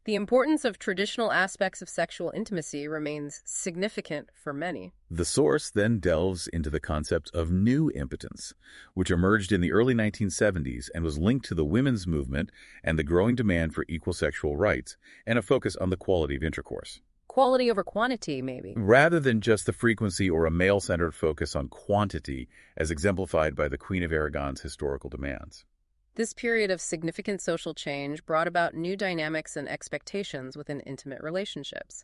Speaker 2: the importance of traditional aspects of sexual intimacy remains significant for many.
Speaker 1: The source then delves into the concept of new impotence, which emerged in the early 1970s and was linked to the women's movement and the growing demand for equal sexual rights and a focus on the quality of intercourse.
Speaker 2: Quality over quantity, maybe.
Speaker 1: Rather than just the frequency or a male-centered focus on quantity, as exemplified by the Queen of Aragon's historical demands.
Speaker 2: This period of significant social change brought about new dynamics and expectations within intimate relationships.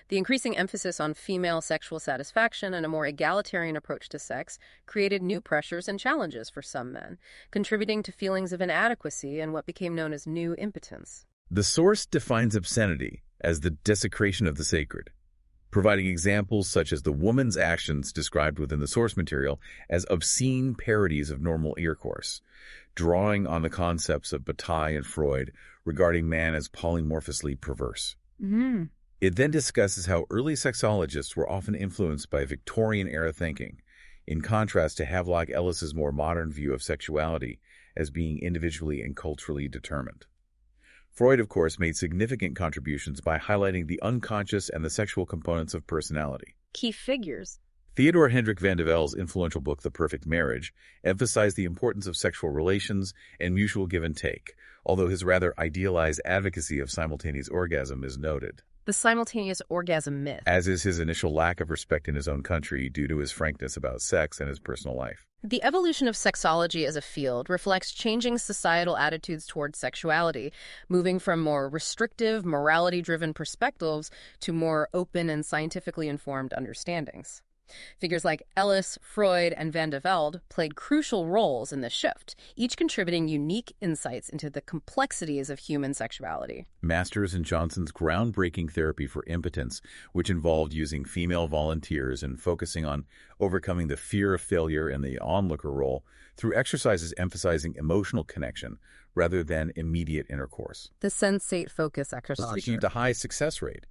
Speaker 2: The increasing emphasis on female sexual satisfaction and a more egalitarian approach to sex created new pressures and challenges for some men, contributing to feelings of inadequacy and what became known as new impotence.
Speaker 1: The source defines obscenity as the desecration of the sacred, providing examples such as the woman's actions described within the source material as obscene parodies of normal intercourse, drawing on the concepts of Bataille and Freud regarding man as polymorphously perverse. It then discusses how early sexologists were often influenced by Victorian-era thinking, in contrast to Havelock Ellis's more modern view of sexuality as being individually and culturally determined. Freud, of course, made significant contributions by highlighting the unconscious and the sexual components of personality.
Speaker 2: Key figures.
Speaker 1: Theodore Hendrik van de Velde's influential book, The Perfect Marriage, emphasized the importance of sexual relations and mutual give and take, although his rather idealized advocacy of simultaneous orgasm is noted.
Speaker 2: The simultaneous orgasm myth.
Speaker 1: As is his initial lack of respect in his own country due to his frankness about sex and his personal life.
Speaker 2: The evolution of sexology as a field reflects changing societal attitudes towards sexuality, moving from more restrictive, morality-driven perspectives to more open and scientifically informed understandings. Figures like Ellis, Freud, and Van de Velde played crucial roles in this shift, each contributing unique insights into the complexities of human sexuality.
Speaker 1: Masters and Johnson's groundbreaking therapy for impotence, which involved using female volunteers and focusing on overcoming the fear of failure and the onlooker role through exercises emphasizing emotional connection rather than immediate intercourse.
Speaker 2: The sensate focus exercise
Speaker 1: Achieved a high success rate.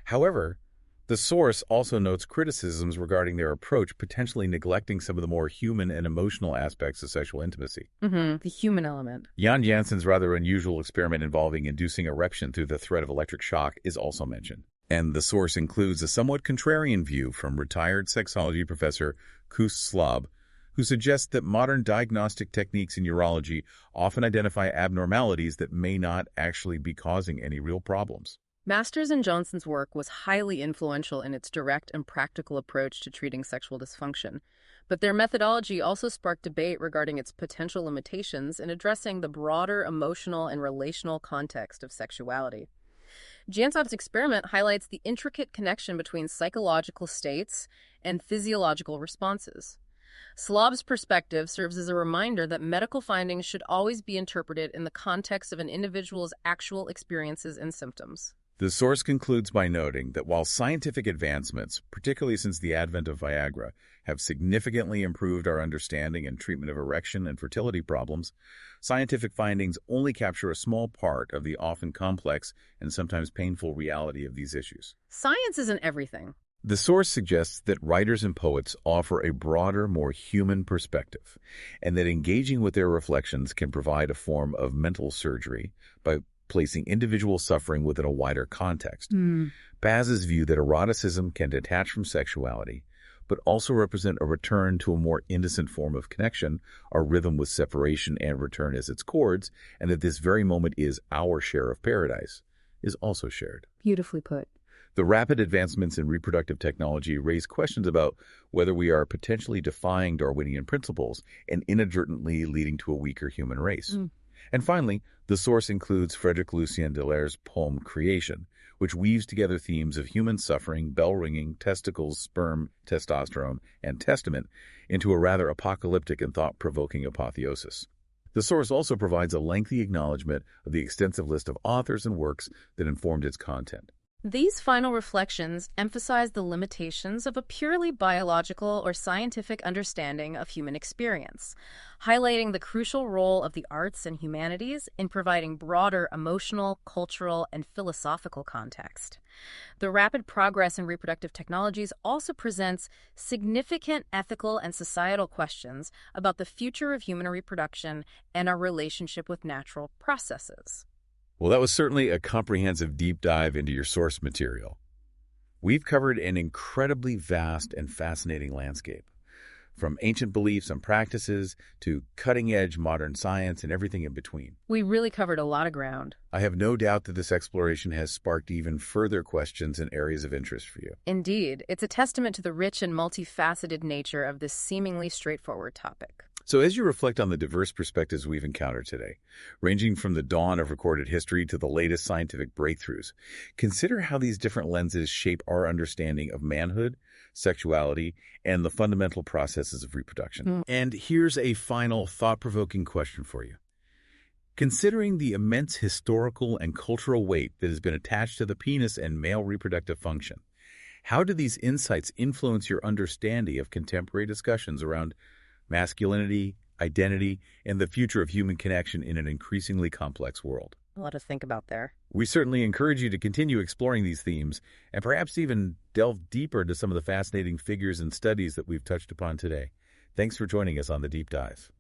Speaker 1: However, the source also notes criticisms regarding their approach, potentially neglecting some of the more human and emotional aspects of sexual intimacy.
Speaker 2: The human element.
Speaker 1: Jan Jansen's rather unusual experiment involving inducing erection through the threat of electric shock is also mentioned. And the source includes a somewhat contrarian view from retired sexology professor Koos Slab, who suggests that modern diagnostic techniques in urology often identify abnormalities that may not actually be causing any real problems.
Speaker 2: Masters and Johnson's work was highly influential in its direct and practical approach to treating sexual dysfunction, but their methodology also sparked debate regarding its potential limitations in addressing the broader emotional and relational context of sexuality. Jansov's experiment highlights the intricate connection between psychological states and physiological responses. Slob's perspective serves as a reminder that medical findings should always be interpreted in the context of an individual's actual experiences and symptoms.
Speaker 1: The source concludes by noting that while scientific advancements, particularly since the advent of Viagra, have significantly improved our understanding and treatment of erection and fertility problems, scientific findings only capture a small part of the often complex and sometimes painful reality of these issues.
Speaker 2: Science isn't everything.
Speaker 1: The source suggests that writers and poets offer a broader, more human perspective, and that engaging with their reflections can provide a form of mental surgery by placing individual suffering within a wider context. Baz's view that eroticism can detach from sexuality, but also represent a return to a more innocent form of connection, a rhythm with separation and return as its chords, and that this very moment is our share of paradise, is also shared.
Speaker 2: Beautifully put.
Speaker 1: The rapid advancements in reproductive technology raise questions about whether we are potentially defying Darwinian principles and inadvertently leading to a weaker human race. And finally, the source includes Frederic Lucien Delaire's poem Creation, which weaves together themes of human suffering, bell ringing, testicles, sperm, testosterone, and testament into a rather apocalyptic and thought-provoking apotheosis. The source also provides a lengthy acknowledgement of the extensive list of authors and works that informed its content.
Speaker 2: These final reflections emphasize the limitations of a purely biological or scientific understanding of human experience, highlighting the crucial role of the arts and humanities in providing broader emotional, cultural, and philosophical context. The rapid progress in reproductive technologies also presents significant ethical and societal questions about the future of human reproduction and our relationship with natural processes.
Speaker 1: Well, that was certainly a comprehensive deep dive into your source material. We've covered an incredibly vast and fascinating landscape, from ancient beliefs and practices to cutting-edge modern science and everything in between.
Speaker 2: We really covered a lot of ground.
Speaker 1: I have no doubt that this exploration has sparked even further questions and areas of interest for you.
Speaker 2: Indeed, it's a testament to the rich and multifaceted nature of this seemingly straightforward topic.
Speaker 1: So as you reflect on the diverse perspectives we've encountered today, ranging from the dawn of recorded history to the latest scientific breakthroughs, consider how these different lenses shape our understanding of manhood, sexuality, and the fundamental processes of reproduction. And here's a final thought-provoking question for you. Considering the immense historical and cultural weight that has been attached to the penis and male reproductive function, how do these insights influence your understanding of contemporary discussions around masculinity, identity, and the future of human connection in an increasingly complex world?
Speaker 2: A lot to think about there.
Speaker 1: We certainly encourage you to continue exploring these themes and perhaps even delve deeper into some of the fascinating figures and studies that we've touched upon today. Thanks for joining us on The Deep Dive.